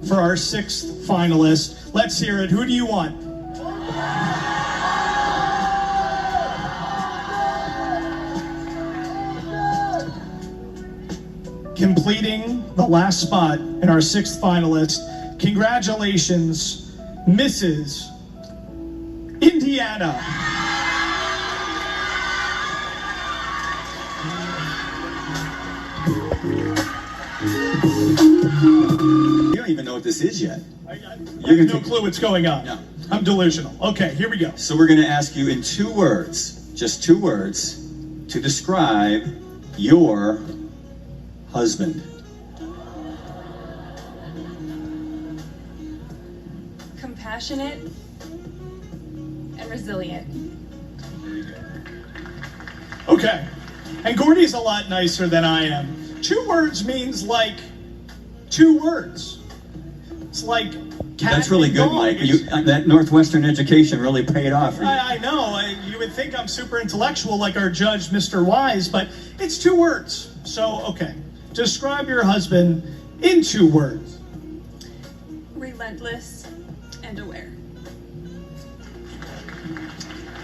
for our 6th finalist. Let's hear it. Who do you want? Completing the last spot in our 6th finalist, congratulations, Mrs. Indiana. You don't even know what this is yet. I have no clue what's going on. No. I'm delusional. Okay, here we go. So we're going to ask you in 2 words, just 2 words, to describe your husband. Compassionate and resilient. Okay, and Gordy's a lot nicer than I am. 2 words means like 2 words. It's like That's really good, Mike. That Northwestern education really paid off for you. I know. You would think I'm super intellectual like our judge, Mr. Wise, but it's 2 words. So, okay. Describe your husband in 2 words. Relentless and aware.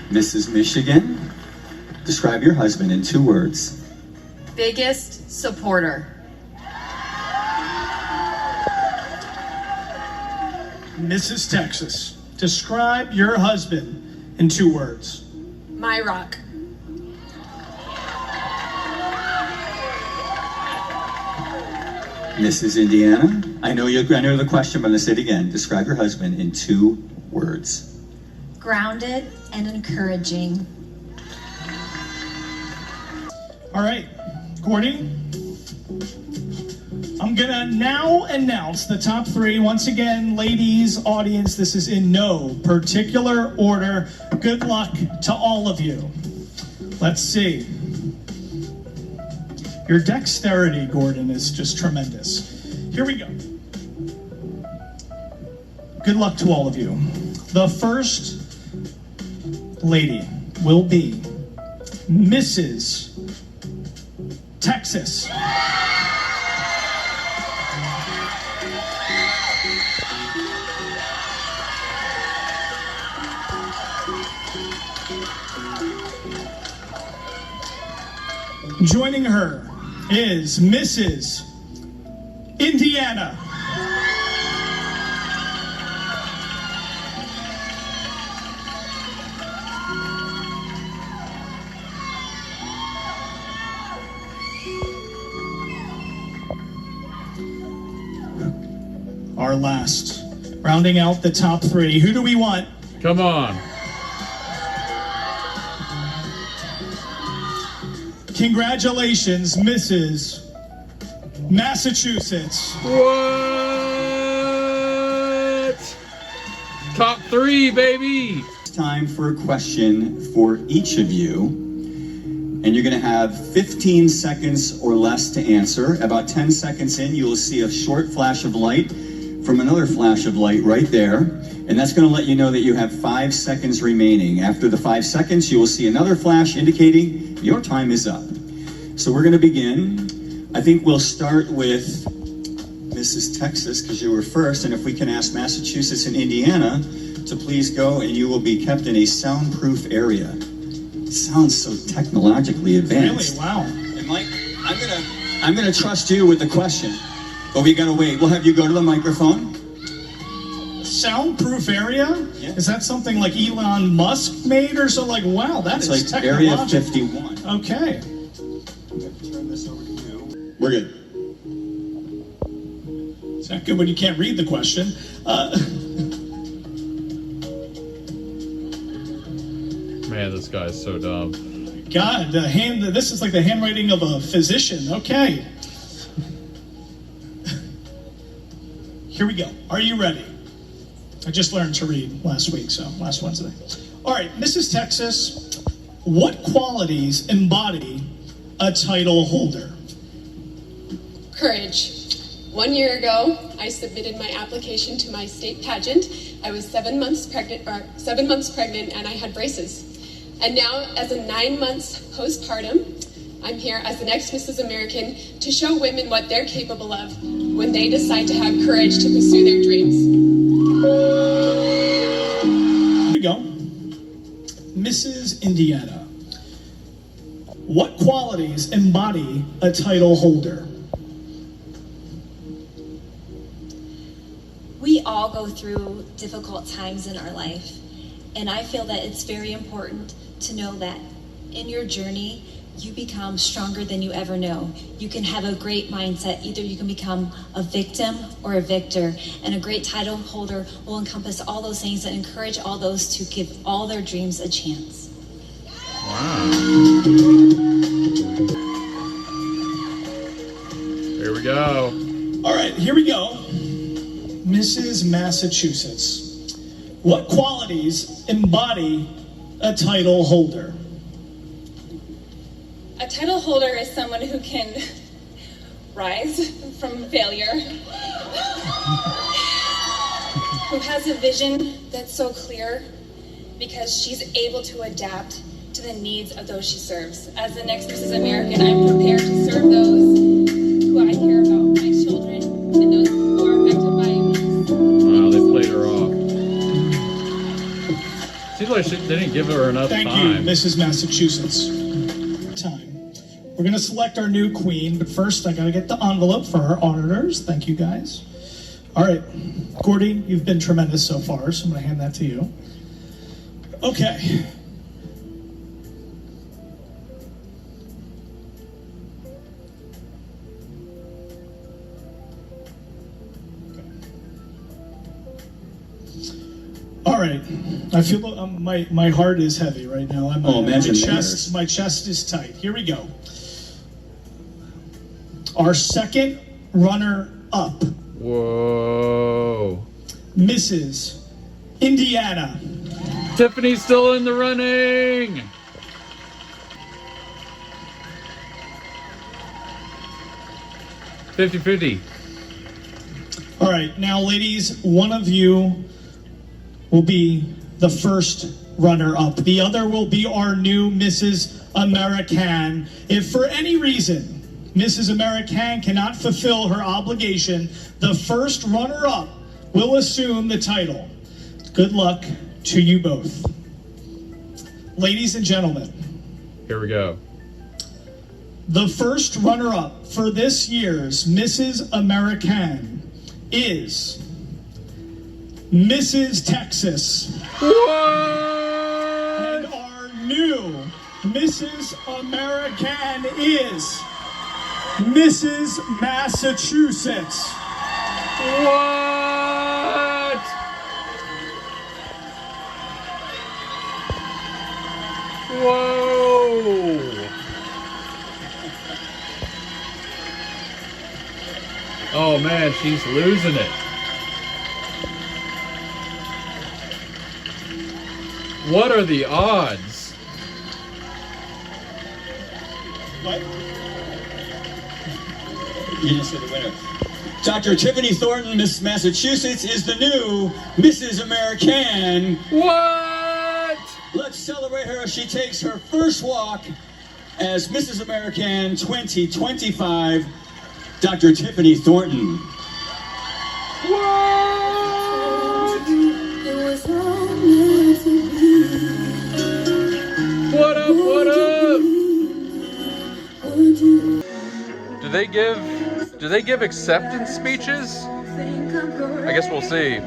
Mrs. Michigan, describe your husband in 2 words. Biggest supporter. Mrs. Texas, describe your husband in 2 words. My rock. Mrs. Indiana, I know the question, but I'm going to say it again. Describe your husband in 2 words. Grounded and encouraging. All right, Gordy, I'm gonna now announce the top 3. Once again, ladies, audience, this is in no particular order. Good luck to all of you. Let's see. Your dexterity, Gordon, is just tremendous. Here we go. Good luck to all of you. The first lady will be Mrs. Texas. Joining her is Mrs. Indiana. Our last, rounding out the top 3. Who do we want? Come on. Congratulations, Mrs. Massachusetts. What? Top 3, baby. It's time for a question for each of you. And you're going to have 15 seconds or less to answer. About 10 seconds in, you will see a short flash of light from another flash of light right there. And that's going to let you know that you have 5 seconds remaining. After the 5 seconds, you will see another flash indicating your time is up. So we're going to begin. I think we'll start with Mrs. Texas because you were first. And if we can ask Massachusetts and Indiana to please go, and you will be kept in a soundproof area. It sounds so technologically advanced. Really? Wow. And Mike, I'm gonna trust you with the question, but we gotta wait. We'll have you go to the microphone. Soundproof area? Yeah. Is that something like Elon Musk made or so? Like, wow, that It's is like Area technological. 51. Okay. I'm gonna turn this over to you. We're good. It's not good when you can't read the question. Man, this guy's so dumb. God, this is like the handwriting of a physician. Okay. Here we go. Are you ready? I just learned to read last Wednesday. All right, Mrs. Texas, what qualities embody a title holder? Courage. 1 year ago, I submitted my application to my state pageant. I was 7 months pregnant, and I had braces. And now, as a 9 months postpartum, I'm here as the next Mrs. American to show women what they're capable of when they decide to have courage to pursue their dreams. Here we go. Mrs. Indiana, what qualities embody a title holder? We all go through difficult times in our life, and I feel that it's very important to know that in your journey, you become stronger than you ever know. You can have a great mindset. Either you can become a victim or a victor, and a great title holder will encompass all those things and encourage all those to give all their dreams a chance. Wow. Here we go. All right, here we go. Mrs. Massachusetts, what qualities embody a title holder? A title holder is someone who can rise from failure, who has a vision that's so clear because she's able to adapt to the needs of those she serves. As the next Mrs. American, I'm prepared to serve those who I care about, my children and those who are affected by abuse. Wow, they played her off. Seems like they didn't give her enough time. Thank you, Mrs. Massachusetts. Time. We're gonna select our new queen, but first I gotta get the envelope for our auditors. Thank you, guys. All right, Gordy, you've been tremendous so far, so I'm gonna hand that to you. Okay. All right, I feel my heart is heavy right now. My chest is tight. Here we go. Our second runner-up. Whoa. Mrs. Indiana. Tiffany's still in the running. $50-50. All right, now ladies, one of you will be the first runner-up. The other will be our new Mrs. American. If for any reason Mrs. American cannot fulfill her obligation, the first runner-up will assume the title. Good luck to you both. Ladies and gentlemen. Here we go. The first runner-up for this year's Mrs. American is Mrs. Texas. What? And our new Mrs. American is Mrs. Massachusetts. What? Whoa! Oh man, she's losing it. What are the odds? What? You didn't say the winner. Dr. Tiffany Thornton, Miss Massachusetts, is the new Mrs. American. What? Let's celebrate her as she takes her first walk as Mrs. American 2025, Dr. Tiffany Thornton. What? What up, what up? Do they give acceptance speeches? I guess we'll see.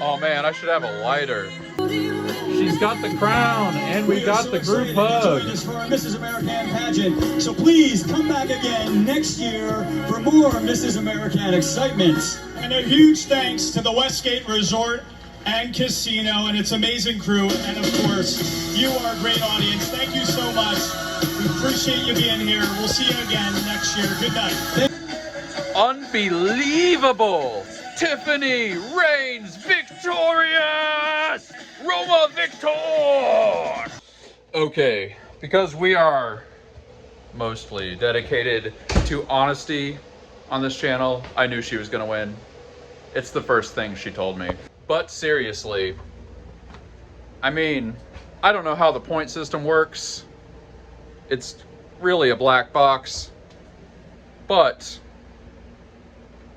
Oh man, I should have a lighter. She's got the crown, and we got the group hug. Join us for our Mrs. American pageant. So please come back again next year for more Mrs. American excitement. And a huge thanks to the Westgate Resort and Casino and its amazing crew. And of course, you are a great audience. Thank you so much. We appreciate you being here. We'll see you again next year. Good night. Unbelievable! Tiffany reigns victorious! Roma Victor! Okay, because we are mostly dedicated to honesty on this channel, I knew she was gonna win. It's the first thing she told me. But seriously, I mean, I don't know how the point system works. It's really a black box, but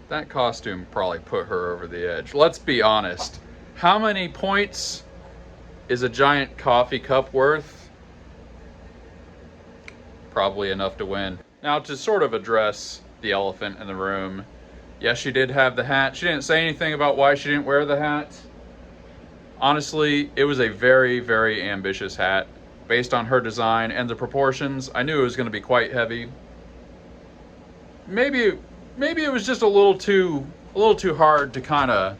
that costume probably put her over the edge. Let's be honest. How many points is a giant coffee cup worth? Probably enough to win. Now, to sort of address the elephant in the room, yes, she did have the hat. She didn't say anything about why she didn't wear the hat. Honestly, it was a very, very ambitious hat. Based on her design and the proportions, I knew it was going to be quite heavy. Maybe it was just a little too hard to kind of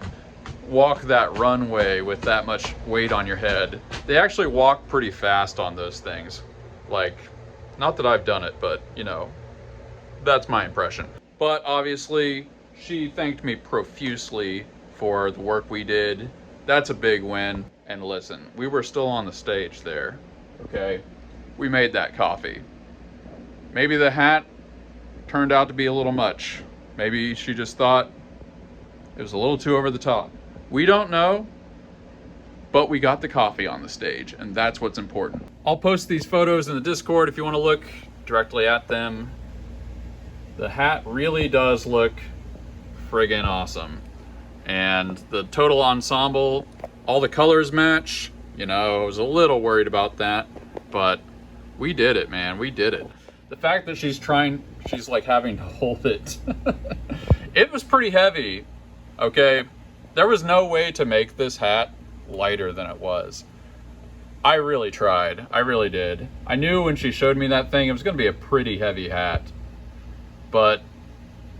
walk that runway with that much weight on your head. They actually walk pretty fast on those things. Like, not that I've done it, but you know, that's my impression. But obviously, she thanked me profusely for the work we did. That's a big win. And listen, we were still on the stage there, okay? We made that coffee. Maybe the hat turned out to be a little much. Maybe she just thought It was a little too over the top. We don't know, but we got the coffee on the stage, and that's what's important. I'll post these photos in the Discord if you want to look directly at them. The hat really does look friggin' awesome. And the total ensemble, all the colors match. You know, I was a little worried about that, but we did it, man. We did it. The fact that she's like having to hold it. It was pretty heavy, okay? There was no way to make this hat lighter than it was. I really tried. I really did. I knew when she showed me that thing, it was gonna be a pretty heavy hat, but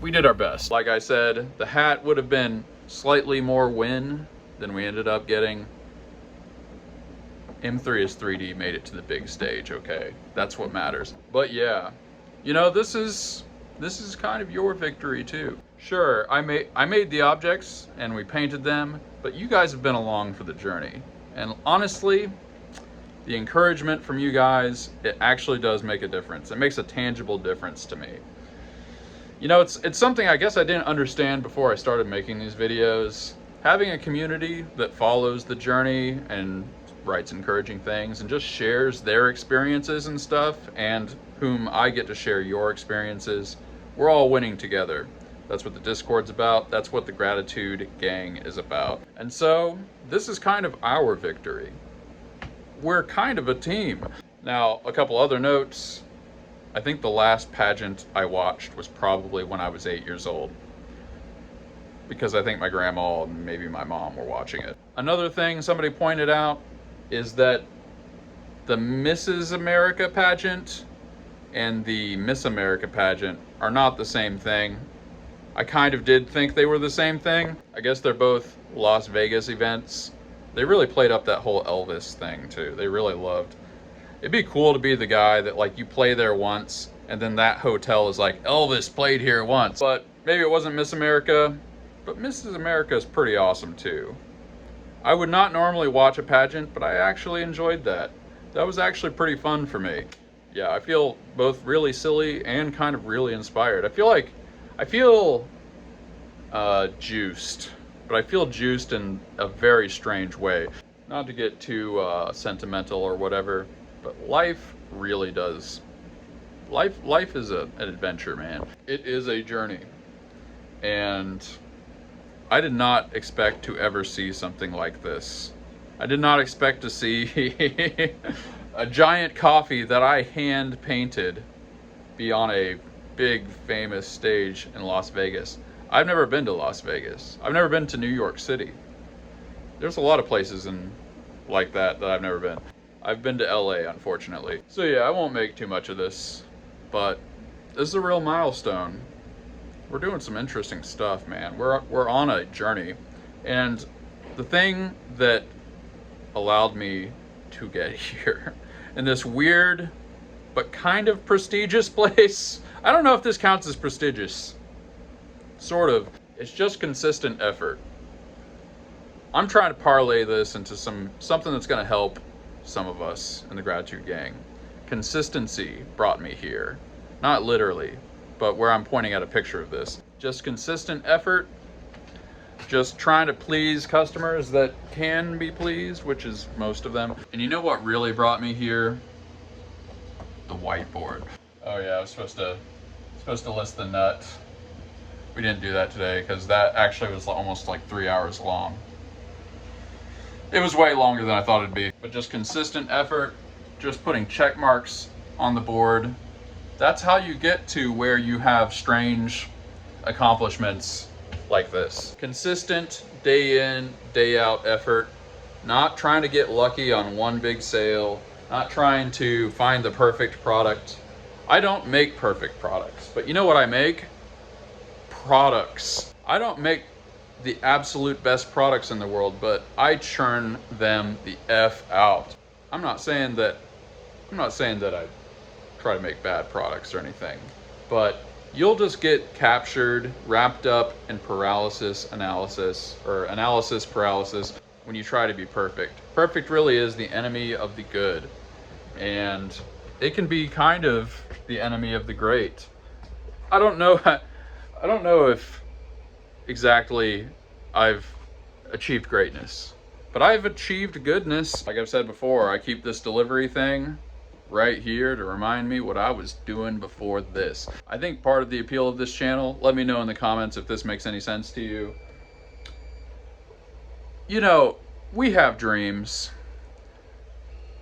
we did our best. Like I said, the hat would have been slightly more win than we ended up getting. M3is3D made it to the big stage, okay? That's what matters. But yeah, you know, this is kind of your victory too. Sure, I made the objects and we painted them, but you guys have been along for the journey. And honestly, the encouragement from you guys, it actually does make a difference. It makes a tangible difference to me. You know, it's something I guess I didn't understand before I started making these videos. Having a community that follows the journey and writes encouraging things and just shares their experiences and stuff, and whom I get to share your experiences, we're all winning together. That's what the Discord's about. That's what the Gratitude Gang is about. And so this is kind of our victory. We're kind of a team. Now, a couple other notes. I think the last pageant I watched was probably when I was 8 years old, because I think my grandma and maybe my mom were watching it. Another thing somebody pointed out is that the Mrs. America pageant and the Miss America pageant are not the same thing. I kind of did think they were the same thing. I guess they're both Las Vegas events. They really played up that whole Elvis thing too. They really loved. It'd be cool to be the guy that, like, you play there once and then that hotel is like, Elvis played here once. But maybe it wasn't Miss America, but Mrs. America is pretty awesome too. I would not normally watch a pageant, but I actually enjoyed that. That was actually pretty fun for me. Yeah, I feel both really silly and kind of really inspired. I feel juiced, but I feel juiced in a very strange way. Not to get too sentimental or whatever, but life really does. Life is an adventure, man. It is a journey. And I did not expect to ever see something like this. I did not expect to see a giant coffee that I hand painted be on a big famous stage in Las Vegas. I've never been to Las Vegas. I've never been to New York City. There's a lot of places like that I've never been. I've been to LA, unfortunately. So yeah, I won't make too much of this, but this is a real milestone. We're doing some interesting stuff, man. We're on a journey. And the thing that allowed me to get here in this weird but kind of prestigious place, I don't know if this counts as prestigious. Sort of. It's just consistent effort. I'm trying to parlay this into something that's going to help some of us in the Gratitude Gang. Consistency brought me here. Not literally, but where I'm pointing at a picture of this. Just consistent effort, just trying to please customers that can be pleased, which is most of them. And you know what really brought me here? The whiteboard. Oh yeah, I was supposed to list the nut. We didn't do that today because that actually was almost like 3 hours long. It was way longer than I thought it'd be. But just consistent effort, just putting check marks on the board. That's how you get to where you have strange accomplishments like this. Consistent, day in, day out effort. Not trying to get lucky on one big sale. Not trying to find the perfect product. I don't make perfect products, but you know what I make? Products. I don't make the absolute best products in the world, but I churn them the F out. I'm not saying that I try to make bad products or anything, but you'll just get captured, wrapped up in paralysis analysis, or analysis paralysis, when you try to be perfect. Perfect really is the enemy of the good, and it can be kind of the enemy of the great. I don't know if exactly I've achieved greatness. But I've achieved goodness. Like I've said before, I keep this delivery thing right here to remind me what I was doing before this. I think part of the appeal of this channel, let me know in the comments if this makes any sense to you. You know, we have dreams.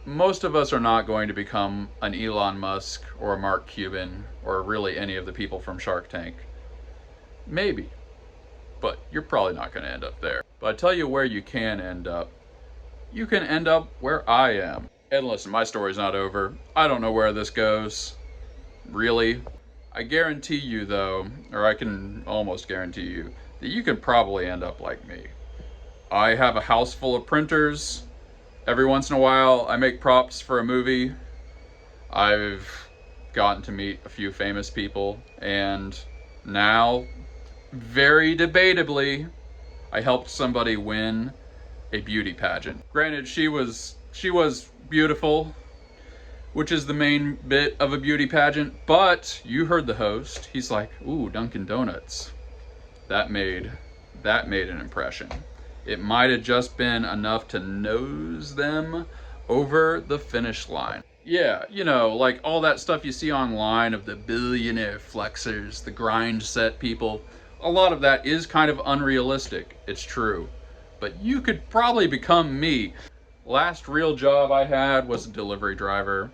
Most of us are not going to become an Elon Musk or a Mark Cuban or really any of the people from Shark Tank. Maybe, but you're probably not going to end up there. But I tell you where you can end up. You can end up where I am. And listen, my story's not over. I don't know where this goes, really. I guarantee you though, or I can almost guarantee you, that you could probably end up like me. I have a house full of printers. Every once in a while, I make props for a movie. I've gotten to meet a few famous people, and now, very debatably, I helped somebody win a beauty pageant. Granted, she was beautiful, which is the main bit of a beauty pageant, but you heard the host. He's like, ooh, Dunkin' Donuts. That made an impression. It might have just been enough to nose them over the finish line. Yeah, you know, like all that stuff you see online of the billionaire flexers, the grind set people, a lot of that is kind of unrealistic. It's true. But you could probably become me. Last real job I had was a delivery driver.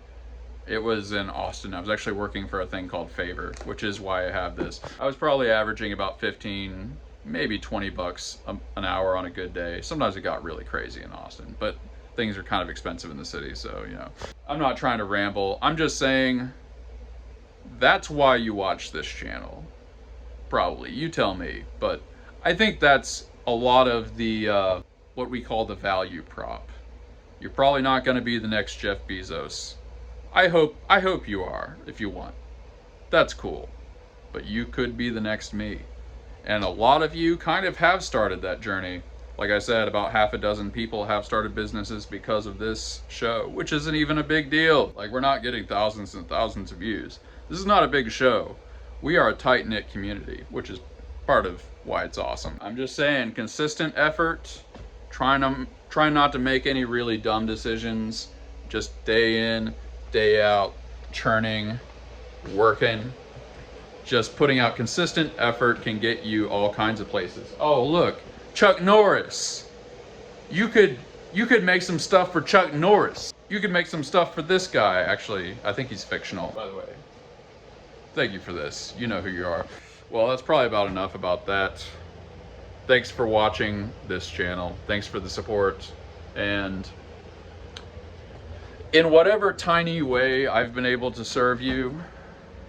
It was in Austin. I was actually working for a thing called Favor, which is why I have this. I was probably averaging about 15, maybe 20 bucks an hour on a good day. Sometimes it got really crazy in Austin, but things are kind of expensive in the city, so, you know. I'm not trying to ramble. I'm just saying that's why you watch this channel. Probably. You tell me. But I think that's a lot of the, what we call the value prop. You're probably not going to be the next Jeff Bezos. I hope you are, if you want. That's cool. But you could be the next me. And a lot of you kind of have started that journey. Like I said, about half a dozen people have started businesses because of this show, which isn't even a big deal. Like, we're not getting thousands and thousands of views. This is not a big show. We are a tight-knit community, which is part of why it's awesome. I'm just saying, consistent effort, try not to make any really dumb decisions, just day in, day out, churning, working. Just putting out consistent effort can get you all kinds of places. Oh, look, Chuck Norris. You could make some stuff for Chuck Norris. You could make some stuff for this guy. Actually, I think he's fictional, by the way. Thank you for this. You know who you are. Well, that's probably about enough about that. Thanks for watching this channel. Thanks for the support. And in whatever tiny way I've been able to serve you,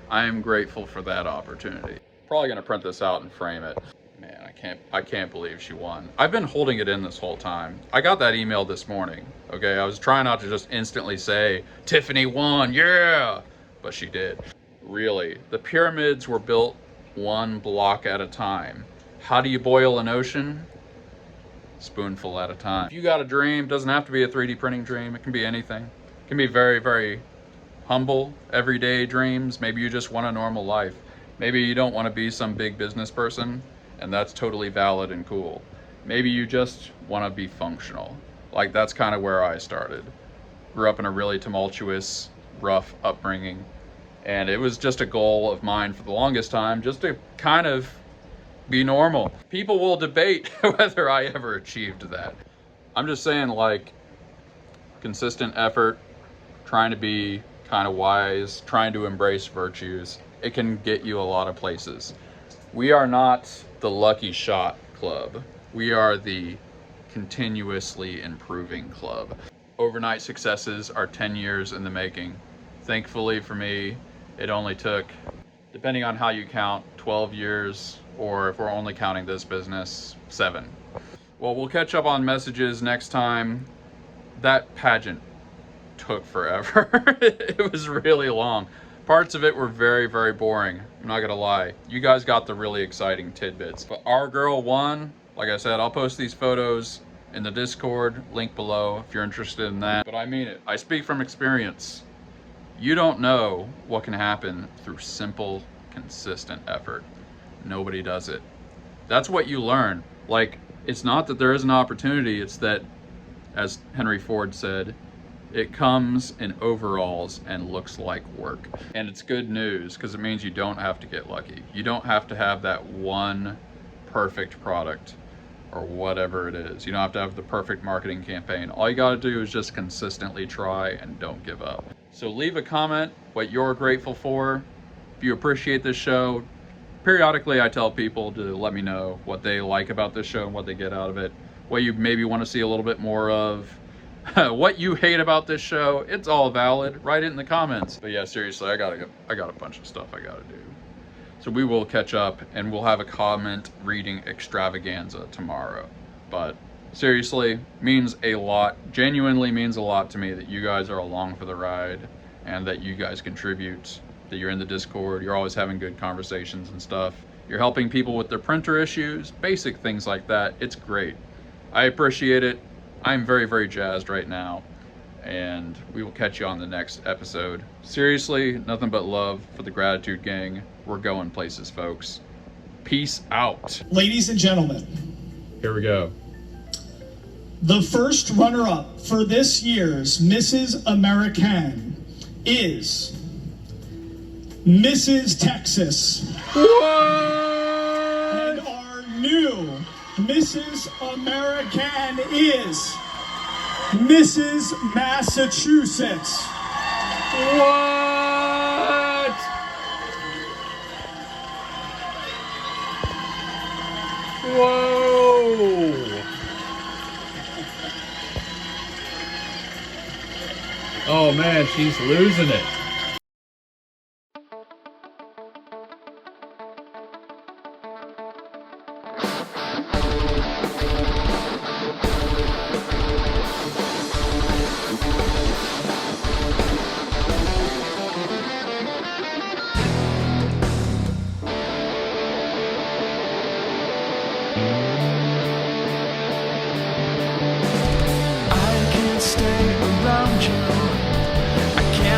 I am grateful for that opportunity. Probably gonna print this out and frame it. Man, I can't believe she won. I've been holding it in this whole time. I got that email this morning, okay? I was trying not to just instantly say, Tiffany won, yeah! But she did. Really, the pyramids were built one block at a time. How do you boil an ocean? Spoonful at a time. If you got a dream, doesn't have to be a 3D printing dream. It can be anything. It can be very, very humble, everyday dreams. Maybe you just want a normal life. Maybe you don't want to be some big business person, and that's totally valid and cool. Maybe you just want to be functional. Like, that's kind of where I started. Grew up in a really tumultuous, rough upbringing, and it was just a goal of mine for the longest time, just to kind of be normal. People will debate whether I ever achieved that. I'm just saying, like, consistent effort, trying to be kind of wise, trying to embrace virtues, it can get you a lot of places. We are not the lucky shot club. We are the continuously improving club. Overnight successes are 10 years in the making. Thankfully for me, it only took, depending on how you count, 12 years, or if we're only counting this business, 7. Well, we'll catch up on messages next time. That pageant took forever. It was really long. Parts of it were very, very boring. I'm not gonna lie. You guys got the really exciting tidbits. But our girl won. Like I said, I'll post these photos in the Discord, link below if you're interested in that. But I mean it. I speak from experience. You don't know what can happen through simple, consistent effort. Nobody does it. That's what you learn. Like, It's not that there is an opportunity, it's that, as Henry Ford said, it comes in overalls and looks like work. And it's good news because it means you don't have to get lucky. You don't have to have that one perfect product or whatever it is. You don't have to have the perfect marketing campaign. All you gotta do is just consistently try and don't give up. So leave a comment what you're grateful for. If you appreciate this show, periodically I tell people to let me know what they like about this show and what they get out of it, what you maybe want to see a little bit more of, what you hate about this show. It's all valid. Write it in the comments. But yeah, seriously, I got a bunch of stuff I gotta do. So we will catch up and we'll have a comment reading extravaganza tomorrow. But seriously, means a lot, genuinely means a lot to me that you guys are along for the ride and that you guys contribute, that you're in the Discord, you're always having good conversations and stuff. You're helping people with their printer issues, basic things like that. It's great. I appreciate it. I'm very, very jazzed right now. And we will catch you on the next episode. Seriously, nothing but love for the Gratitude Gang. We're going places, folks. Peace out. Ladies and gentlemen, here we go. The first runner-up for this year's Mrs. American is Mrs. Texas. What? And our new Mrs. American is Mrs. Massachusetts. What? Whoa! Oh man, she's losing it.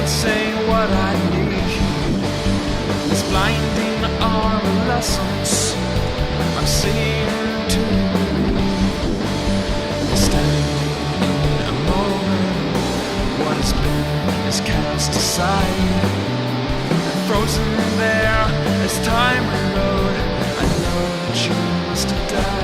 Say what I need. This blinding arm of lessons I'm singing to you. Standing in a moment, what has been is cast aside, frozen there as time rode. I know that you must have died.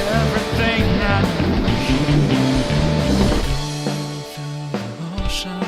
Everything I need. Through the ocean.